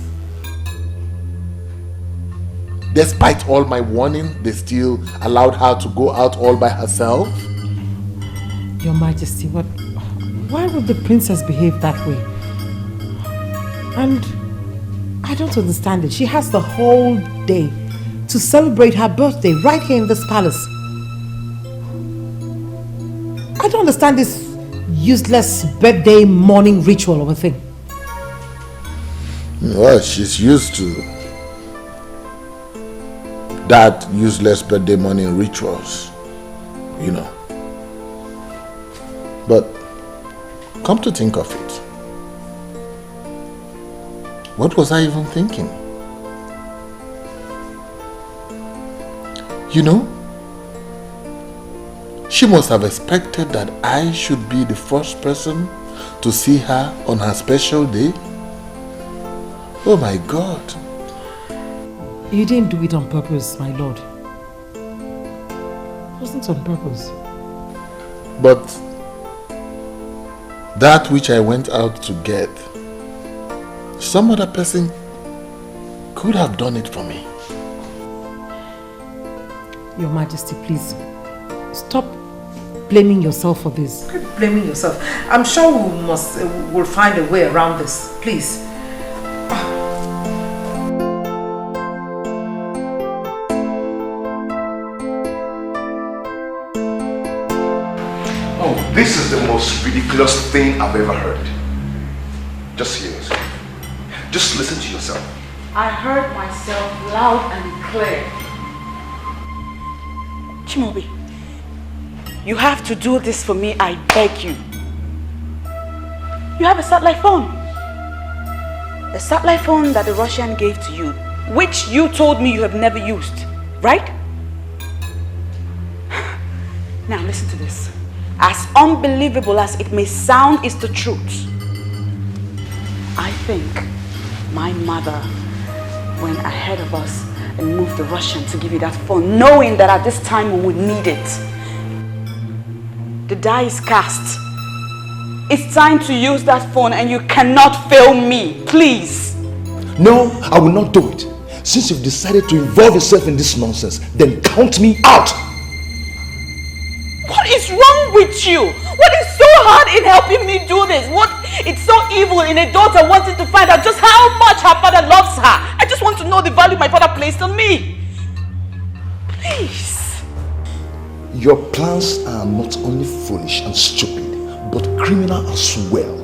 Despite all my warning, they still allowed her to go out all by herself? Your Majesty, why would the princess behave that way? And I don't understand it. She has the whole day to celebrate her birthday right here in this palace. I don't understand this useless birthday morning ritual of a thing. Well, she's used to that useless birthday morning rituals, you know. But come to think of it, what was I even thinking? You know, she must have expected that I should be the first person to see her on her special day. Oh my God. You didn't do it on purpose, my lord. It wasn't on purpose. But that which I went out to get, some other person could have done it for me. Your Majesty, please, stop blaming yourself for this. Quit blaming yourself. I'm sure we'll find a way around this. Please. This is the most ridiculous thing I've ever heard. Just hear yourself. Just listen to yourself. I heard myself loud and clear. Chimobi, you have to do this for me, I beg you. You have a satellite phone. The satellite phone that the Russian gave to you, which you told me you have never used, right? Now listen to this. As unbelievable as it may sound, is the truth. I think my mother went ahead of us and moved the Russian to give you that phone, knowing that at this time we would need it. The die is cast. It's time to use that phone and you cannot fail me, please. No, I will not do it. Since you've decided to involve yourself in this nonsense, then count me out. What is wrong with you? What is so hard in helping me do this? What it's so evil in a daughter wanting to find out just how much her father loves her? I just want to know the value my father placed on me. Please. Your plans are not only foolish and stupid, but criminal as well.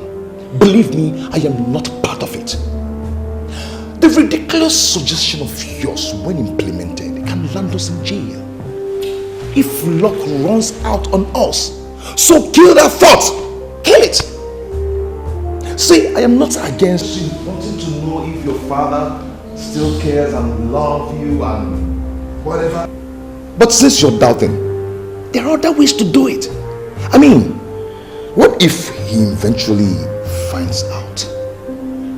Believe me, I am not part of it. The ridiculous suggestion of yours, when implemented, can land us in jail. If luck runs out on us, so kill that thought. Kill it. See, I am not against you wanting to know if your father still cares and loves you and whatever. But since you're doubting, there are other ways to do it. I mean, what if he eventually finds out?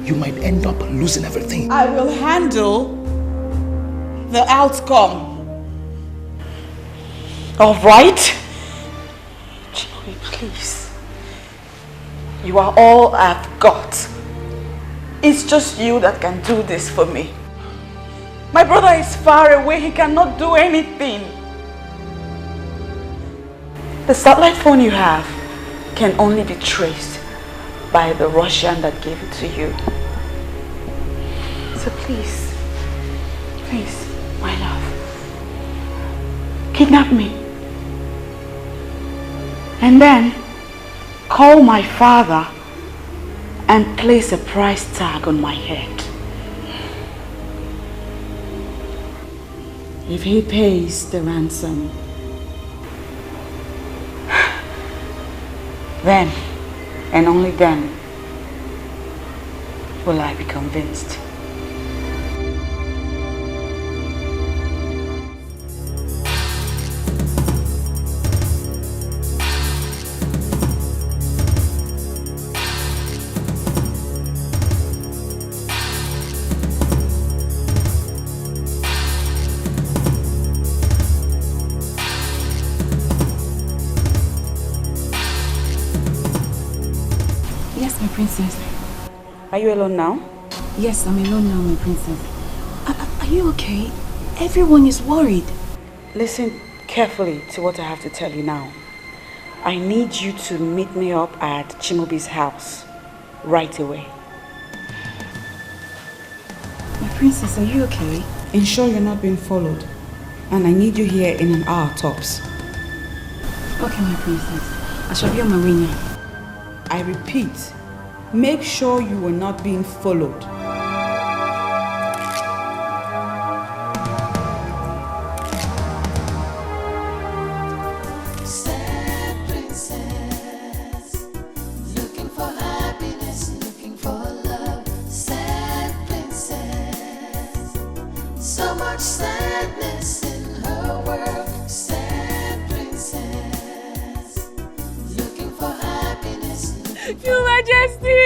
You might end up losing everything. I will handle the outcome. All right. Chimobi, please. You are all I've got. It's just you that can do this for me. My brother is far away. He cannot do anything. The satellite phone you have can only be traced by the Russian that gave it to you. So please, my love, kidnap me. And then call my father and place a price tag on my head. If he pays the ransom, then and only then will I be convinced. Princess. Are you alone now? Yes, I'm alone now, my princess. Are you okay? Everyone is worried. Listen carefully to what I have to tell you now. I need you to meet me up at Chimobi's house right away. My princess, are you okay? Ensure you're not being followed. And I need you here in an hour tops. Okay, my princess. I shall be on my way now. I repeat, make sure you are not being followed. Sad princess, looking for happiness, looking for love. Sad princess, so much sadness in her world. Sad princess, looking for happiness. Your Majesty!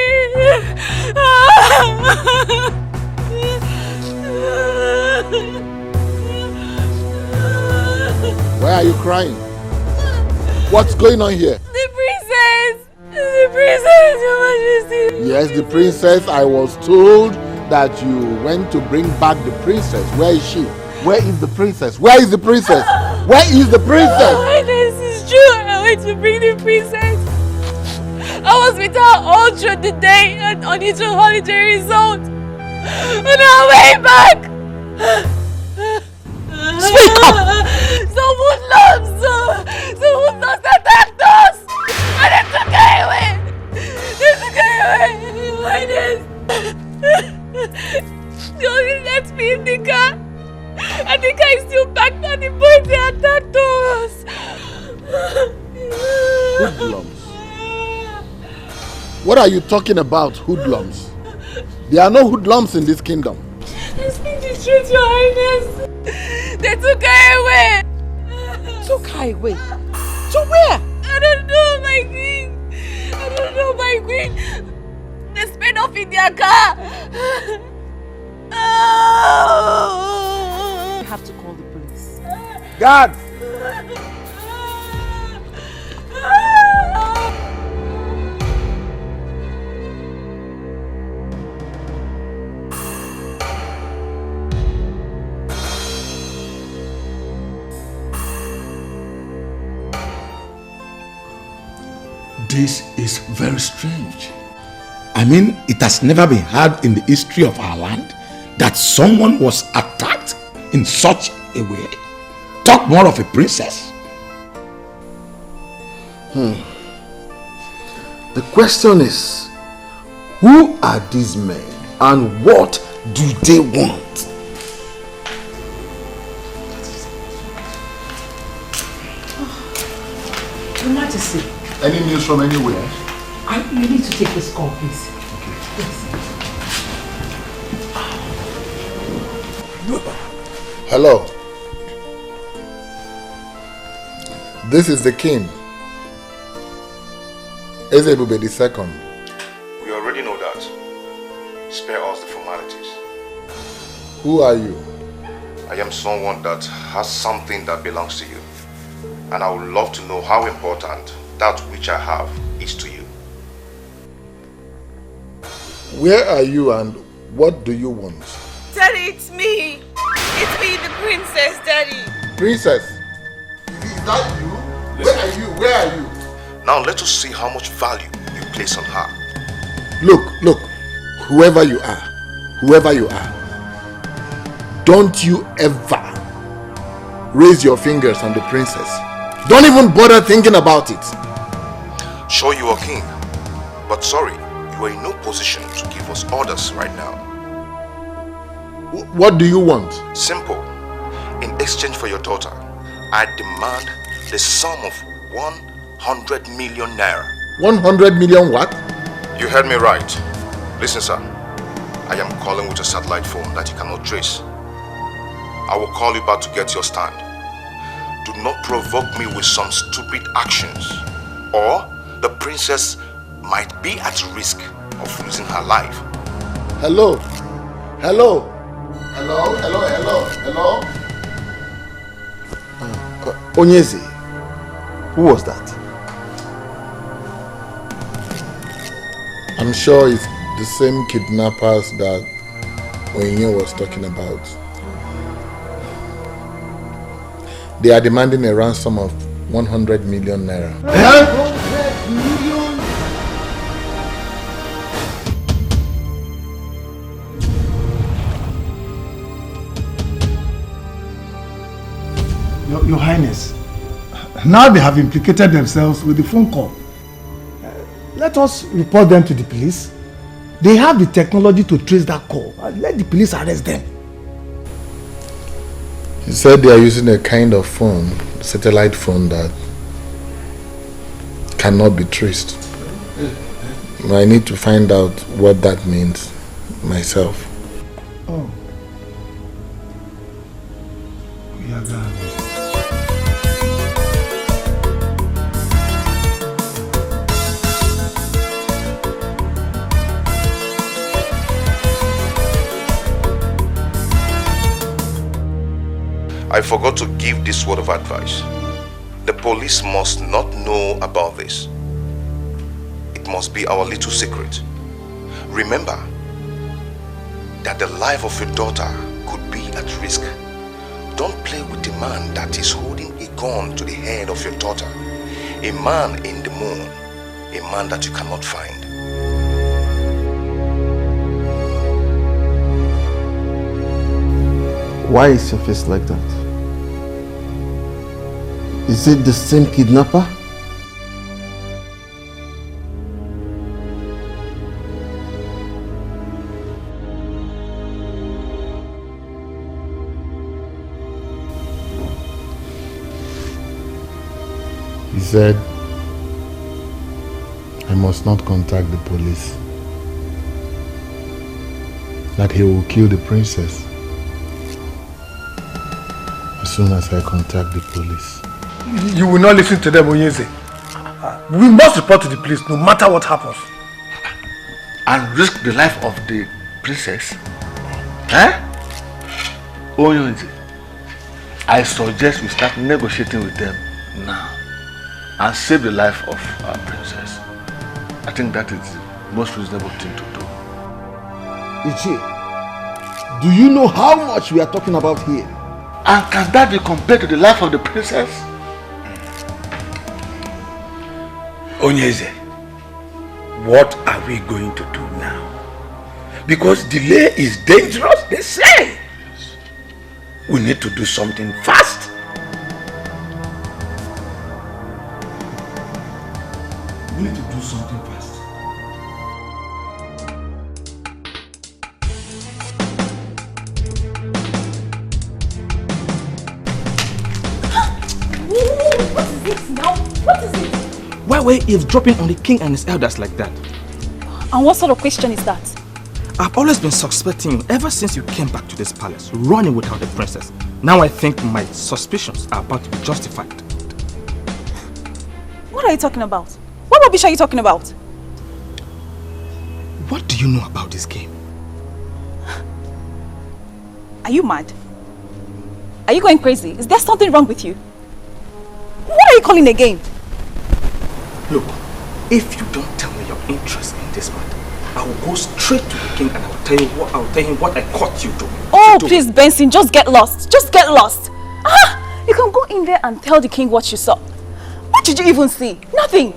Why are you crying? What's going on here? The princess! The princess, Your Majesty! Yes, the princess. I was told that you went to bring back the princess. Where is she? Where is the princess? Where is the princess? Where is the princess? This is true. I went to bring the princess. I was with her all through the day at Onny holiday resort. On our way back, speak up! Some woodlands attacked us, and they took her away. They took her away like this. She only left me in the car, and the car is still back on the point they attacked us. Hoodlums. What are you talking about, hoodlums? There are no hoodlums in this kingdom. I speak the truth, Your Highness. They took her away. Took her away? To where? I don't know, my queen. I don't know, my queen. They sped off in their car. You have to call the police. Guards! This is very strange. I mean, it has never been heard in the history of our land that someone was attacked in such a way. Talk more of a princess. The question is, who are these men and what do they want? Your Majesty. Any news from anywhere? You need to take this call, please. Okay. Yes. Hello. This is the king. Ezebube II. We already know that. Spare us the formalities. Who are you? I am someone that has something that belongs to you. And I would love to know how important that which I have is to you. Where are you and what do you want? Daddy, it's me. It's me, the princess, Daddy. Princess? Is that you? Where are you? Where are you? Now let us see how much value you place on her. Look, whoever you are, don't you ever raise your fingers on the princess. Don't even bother thinking about it. Sure, you are king, but sorry, you are in no position to give us orders right now. What do you want? Simple. In exchange for your daughter, I demand the sum of 100 million naira. 100 million what? You heard me right. Listen, sir. I am calling with a satellite phone that you cannot trace. I will call you back to get your stand. Do not provoke me with some stupid actions, or the princess might be at risk of losing her life. Hello? Hello? Hello? Hello? Hello? Hello? Ugezu, who was that? I'm sure it's the same kidnappers that Onny was talking about. They are demanding a ransom of 100 million naira. 100 million? Your Highness, now they have implicated themselves with the phone call. Let us report them to the police. They have the technology to trace that call. Let the police arrest them. He said they are using a kind of phone, satellite phone, that cannot be traced. I need to find out what that means myself. Oh. We are gone. I forgot to give this word of advice. The police must not know about this. It must be our little secret. Remember that the life of your daughter could be at risk. Don't play with the man that is holding a gun to the head of your daughter. A man in the moon, a man that you cannot find. Why is your face like that? Is it the same kidnapper? He said, I must not contact the police. That he will kill the princess as soon as I contact the police. You will not listen to them, Ugezu. We must report to the police no matter what happens. And risk the life of the princess? Eh? Ugezu, I suggest we start negotiating with them now and save the life of our princess. I think that is the most reasonable thing to do. Ichi, do you know how much we are talking about here? And can that be compared to the life of the princess? Ugezu, what are we going to do now? Because delay is dangerous, they say. We need to do something fast. We need to do something fast. What is it now? What is it? Why were you eavesdropping on the king and his elders like that? And what sort of question is that? I've always been suspecting you ever since you came back to this palace, running without the princess. Now I think my suspicions are about to be justified. What are you talking about? What rubbish are you talking about? What do you know about this game? Are you mad? Are you going crazy? Is there something wrong with you? What are you calling a game? Look, if you don't tell me your interest in this matter, I will go straight to the king and I will tell him what I caught you doing. Oh, please, Benson, just get lost. Just get lost. You can go in there and tell the king what you saw. What did you even see? Nothing.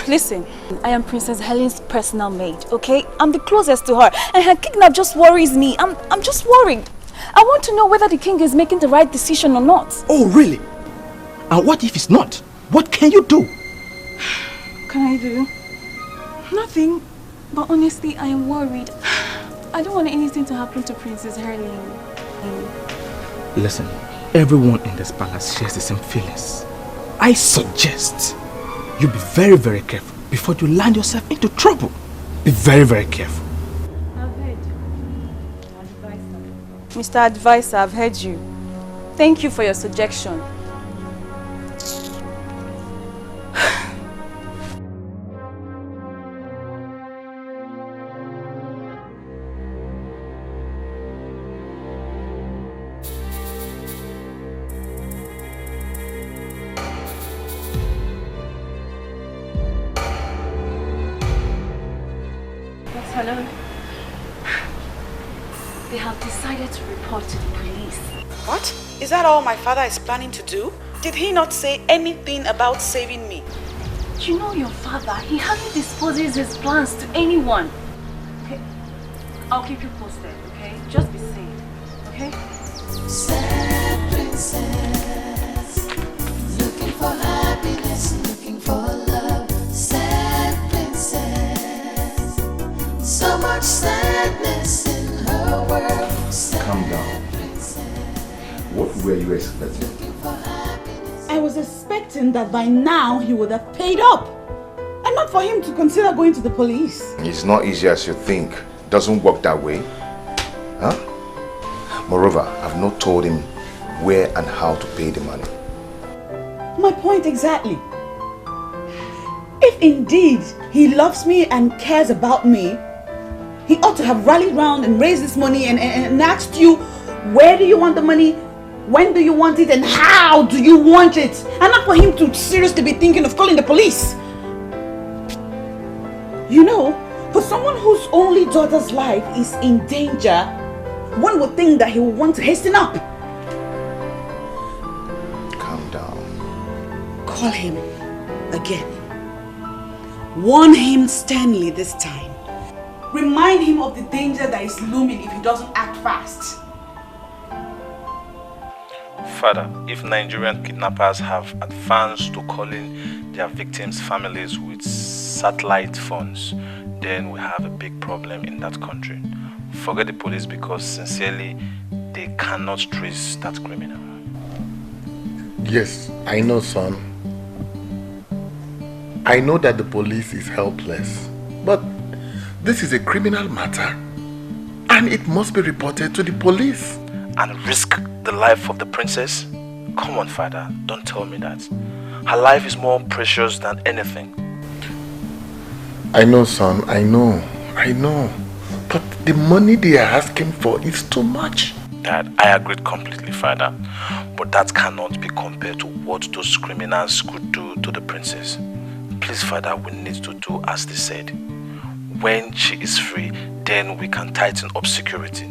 Listen, I am Princess Helen's personal maid, okay? I'm the closest to her, and her kidnap just worries me. I'm just worried. I want to know whether the king is making the right decision or not. Oh, really? And what if it's not? What can you do? can I do? Nothing. But honestly, I am worried. I don't want anything to happen to Princess Helen. Listen, everyone in this palace shares the same feelings. I suggest you be very, very careful before you land yourself into trouble. Be very, very careful. I've heard. Mr. Advisor, I've heard you. Thank you for your suggestion. Hello. They have decided to report to the police. What? Is that all my father is planning to do? Did he not say anything about saving me? You know your father, he hardly disposes his plans to anyone. Okay, I'll keep you posted, okay? Just be safe, okay? Sad princess, looking for happiness, looking for love. Sad princess, so much sadness in her world. Sad Calm down. What were you expecting? I was expecting that by now he would have paid up. And not for him to consider going to the police. It's not easy as you think. It doesn't work that way. Huh? Moreover, I've not told him where and how to pay the money. My point exactly. If indeed he loves me and cares about me, he ought to have rallied round and raised this money and asked you, where do you want the money? When do you want it? And how do you want it? And not for him to seriously be thinking of calling the police. You know, for someone whose only daughter's life is in danger, one would think that he would want to hasten up. Calm down. Call him again. Warn him sternly this time. Remind him of the danger that is looming if he doesn't act fast. Father, if Nigerian kidnappers have advanced to calling their victims' families with satellite phones, then we have a big problem in that country. Forget the police, because sincerely, they cannot trace that criminal. Yes, I know, son. I know that the police is helpless, but this is a criminal matter and it must be reported to the police. And risk the life of the princess? Come on, Father, don't tell me that. Her life is more precious than anything. I know, son, I know. But the money they are asking for is too much. Dad, I agree completely, Father. But that cannot be compared to what those criminals could do to the princess. Please, Father, we need to do as they said. When she is free, then we can tighten up security.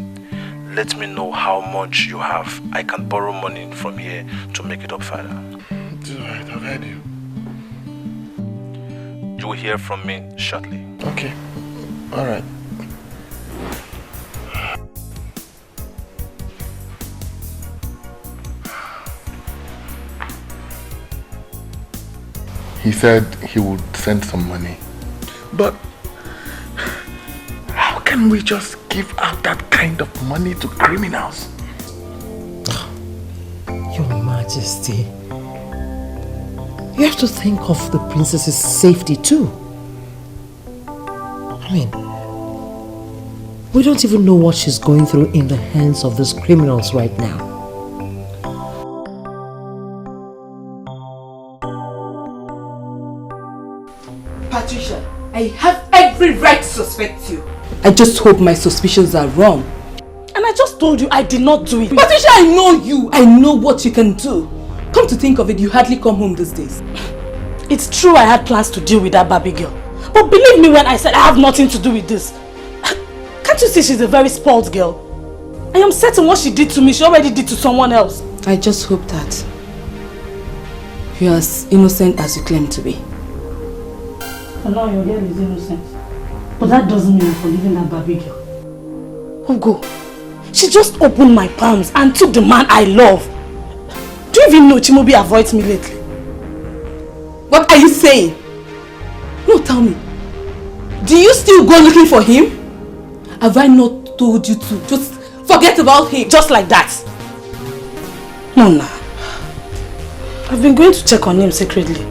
Let me know how much you have. I can borrow money from here to make it up, Father. It's alright, I've heard you. You will hear from me shortly. Okay, alright. He said he would send some money. But how can we just give out that kind of money to criminals? Your Majesty, you have to think of the princess's safety too. I mean, we don't even know what she's going through in the hands of these criminals right now. Patricia, I have every right to suspect you. I just hope my suspicions are wrong. And I just told you I did not do it. Patricia, I know you. I know what you can do. Come to think of it, you hardly come home these days. It's true I had plans to deal with that Barbie girl. But believe me when I said I have nothing to do with this. Can't you see she's a very spoiled girl? I am certain what she did to me, she already did to someone else. I just hope that you are as innocent as you claim to be. For now, your girl is innocent. But that doesn't mean I'm forgiving that Barbie girl. Ugo, she just opened my palms and took the man I love. Do you even know Chimobi avoids me lately? What are you saying? No, tell me. Do you still go looking for him? Have I not told you to just forget about him? Just like that? No, nah. I've been going to check on him secretly.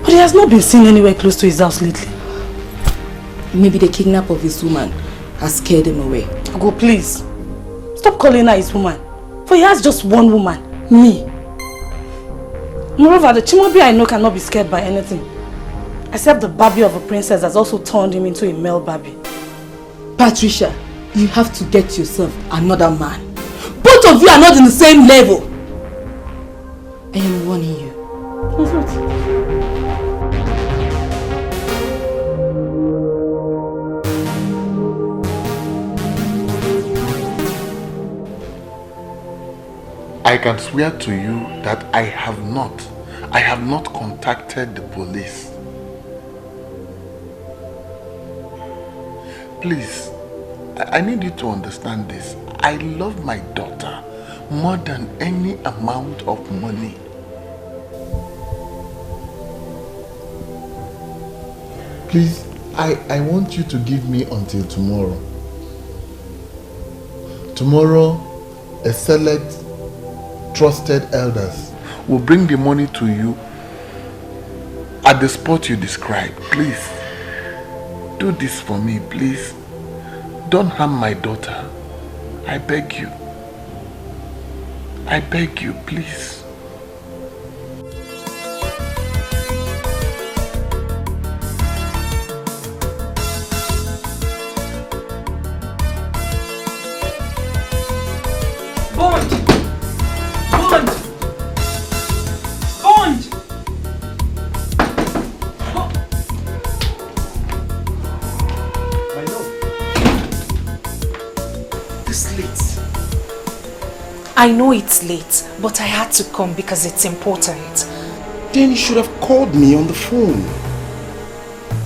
But he has not been seen anywhere close to his house lately. Maybe the kidnap of his woman has scared him away. Go, please. Stop calling her his woman. For he has just one woman. Me. Moreover, the Chimabi I know cannot be scared by anything. Except the Barbie of a princess has also turned him into a male Barbie. Patricia, you have to get yourself another man. Both of you are not in the same level. I am warning you. What's that? I can swear to you that I have not contacted the police. Please, I need you to understand this. I love my daughter more than any amount of money. Please, I want you to give me until tomorrow. Tomorrow, a select trusted elders will bring the money to you at the spot you described. Please, do this for me, please. Don't harm my daughter. I beg you. I beg you, please. I know it's late, but I had to come because it's important. Then you should have called me on the phone.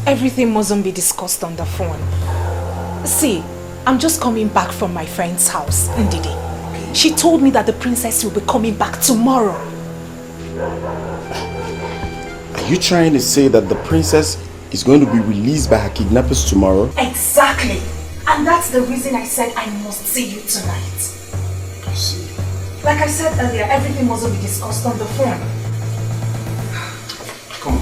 Everything mustn't be discussed on the phone. See, I'm just coming back from my friend's house, Ndidi. She told me that the princess will be coming back tomorrow. Are you trying to say that the princess is going to be released by her kidnappers tomorrow? Exactly. And that's the reason I said I must see you tonight. I see. Like I said earlier, everything mustn't be discussed on the phone. Come on.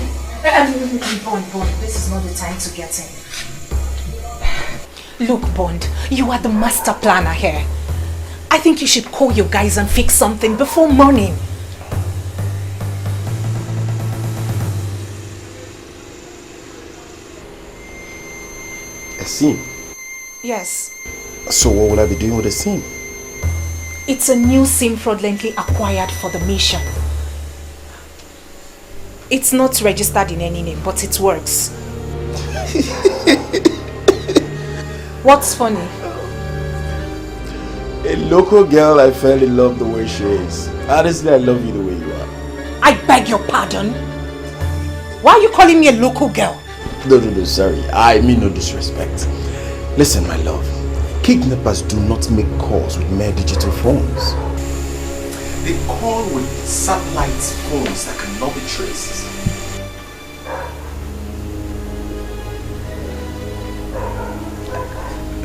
Bond, this is not the time to get in. Look, Bond, you are the master planner here. I think you should call your guys and fix something before morning. A scene? Yes. So what will I be doing with the scene? It's a new SIM fraudulently acquired for the mission. It's not registered in any name, but it works. What's funny? A local girl I fell in love the way she is. Honestly, I love you the way you are. I beg your pardon? Why are you calling me a local girl? No, sorry. I mean no disrespect. Listen, my love. Kidnappers do not make calls with mere digital phones. They call with satellite phones that cannot be traced.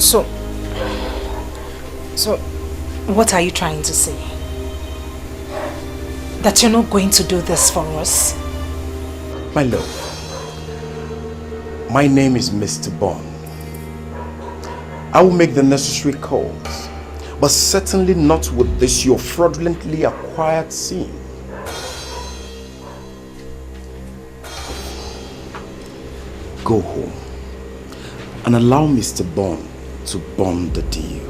So, what are you trying to say? That you're not going to do this for us? My love, my name is Mr. Bond. I will make the necessary calls, but certainly not with this your fraudulently acquired SIM. Go home and allow Mr. Bond to bond the deal.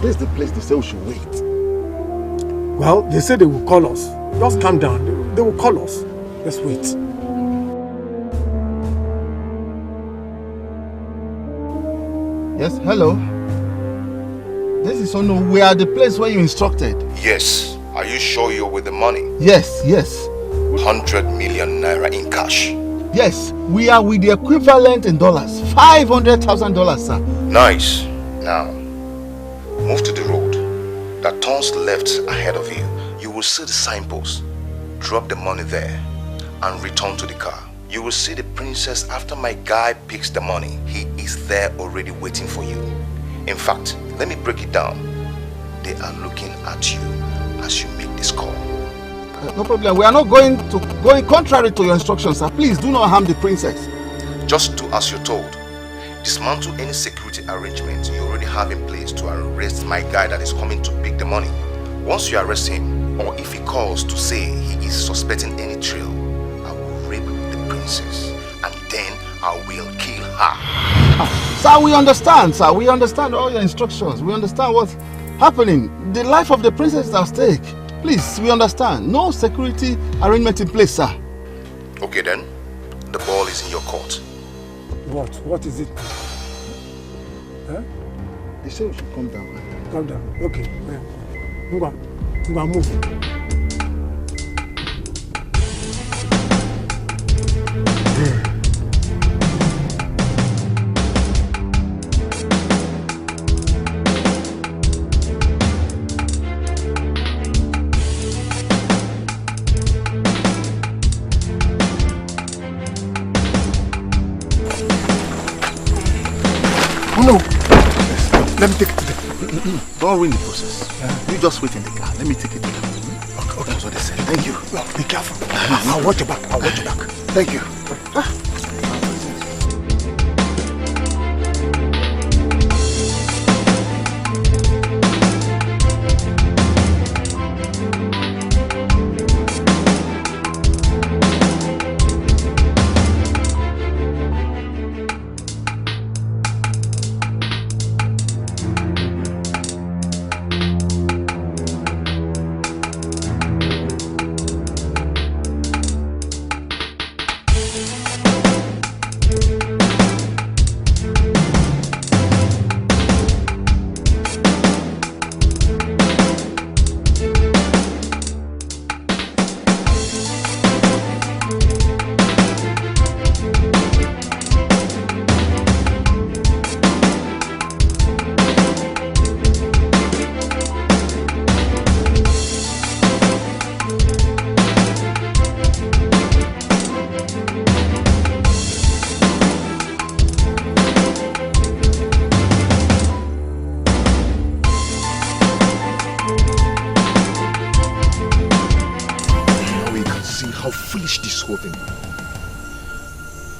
This is the place they say we should wait. Well, they say they will call us. Just calm down. They will call us. Let's wait. Yes, hello. This is Onny. We are at the place where you instructed. Yes. Are you sure you're with the money? Yes, yes. 100 million naira in cash. Yes, we are with the equivalent in dollars. $500,000, sir. Nice. Now, move to the road that turns left ahead of you. You will see the signpost. Drop the money there and return to the car. You will see the princess after my guy picks the money. He is there already waiting for you. In fact, let me break it down. They are looking at you as you make this call. No problem. We are not going contrary to your instructions, sir. Please do not harm the princess. Just do as you're told. Dismantle any security arrangement you already have in place to arrest my guy that is coming to pick the money. Once you arrest him, or if he calls to say he is suspecting any trail, I will rape the princess and then I will kill her. Sir, we understand, sir. We understand all your instructions. We understand what's happening. The life of the princess is at stake. Please, we understand. No security arrangement in place, sir. Okay then, the ball is in your court. What? What is it? Huh? They say we should come down. Calm down. Okay. Move. No. Let me take it to them. Don't ruin the process. You just wait in the car. Let me take it to them. Okay. That's what they said. Thank you. Well, be careful. I'll watch your back. Thank you.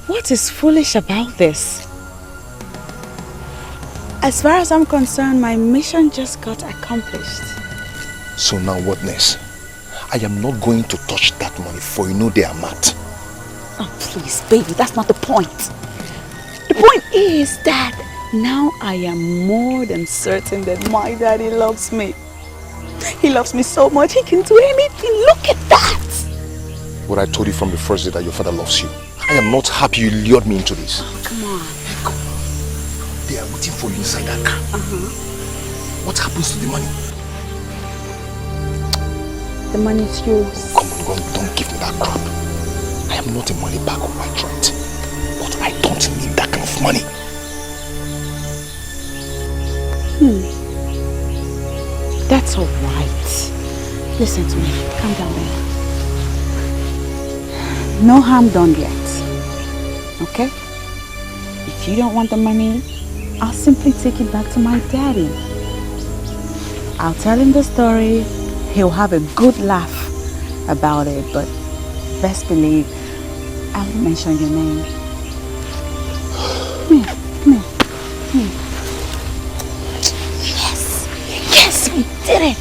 What is foolish about this? As far as I'm concerned, my mission just got accomplished. So now what next? I am not going to touch that money, for you know they are mad. Oh please, baby, that's not the point. The point is that now I am more than certain that my daddy loves me. He loves me so much, he can do anything. Look at that! What I told you from the first day that your father loves you. I am not happy you lured me into this. Oh, come on. They are waiting for you inside that car. What happens to the money? The money is yours. Come on, don't give me that crap. I am not a money bag of my throat. But I don't need that kind of money. That's all right. Listen to me. Calm down, baby. No harm done yet. Okay? If you don't want the money, I'll simply take it back to my daddy. I'll tell him the story. He'll have a good laugh about it, but best believe I won't mention your name. Come here, come here, come here. Yes, yes, we did it.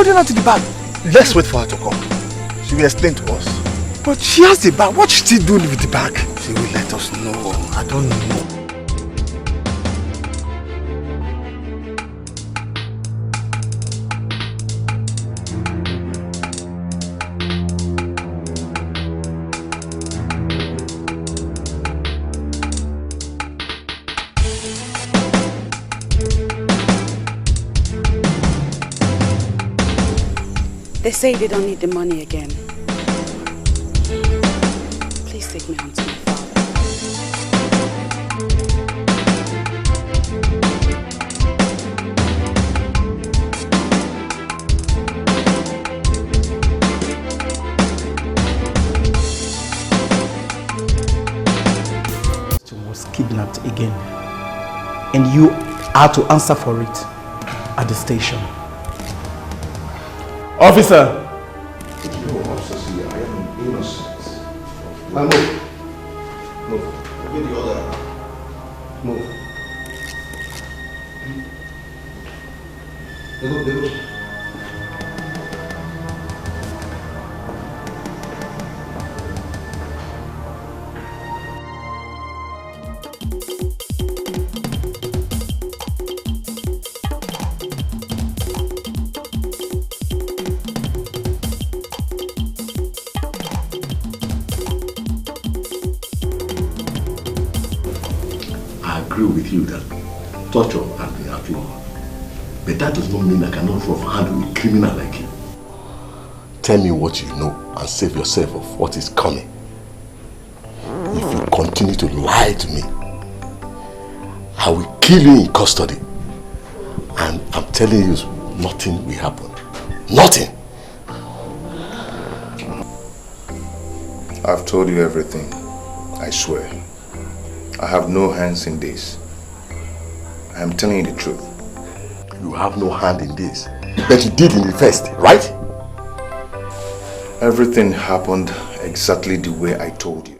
holding on to the bag. Let's wait for her to come. She will explain to us. But she has the bag. What's she still doing with the bag? She will let us know. I don't know. They say they don't need the money again. Please take me home to my father. She was kidnapped again. And you are to answer for it at the station. Officer! No, officer, see, I am innocent. Now move. Move. Give the order. Move. They go. You that torture has been outlawed. But that does not mean I cannot handle a criminal like you. Tell me what you know and save yourself of what is coming. If you continue to lie to me, I will kill you in custody. And I'm telling you, nothing will happen. Nothing. I've told you everything. I swear. I have no hands in this. I'm telling you the truth. You have no hand in this. But you did in the first, right? Everything happened exactly the way I told you.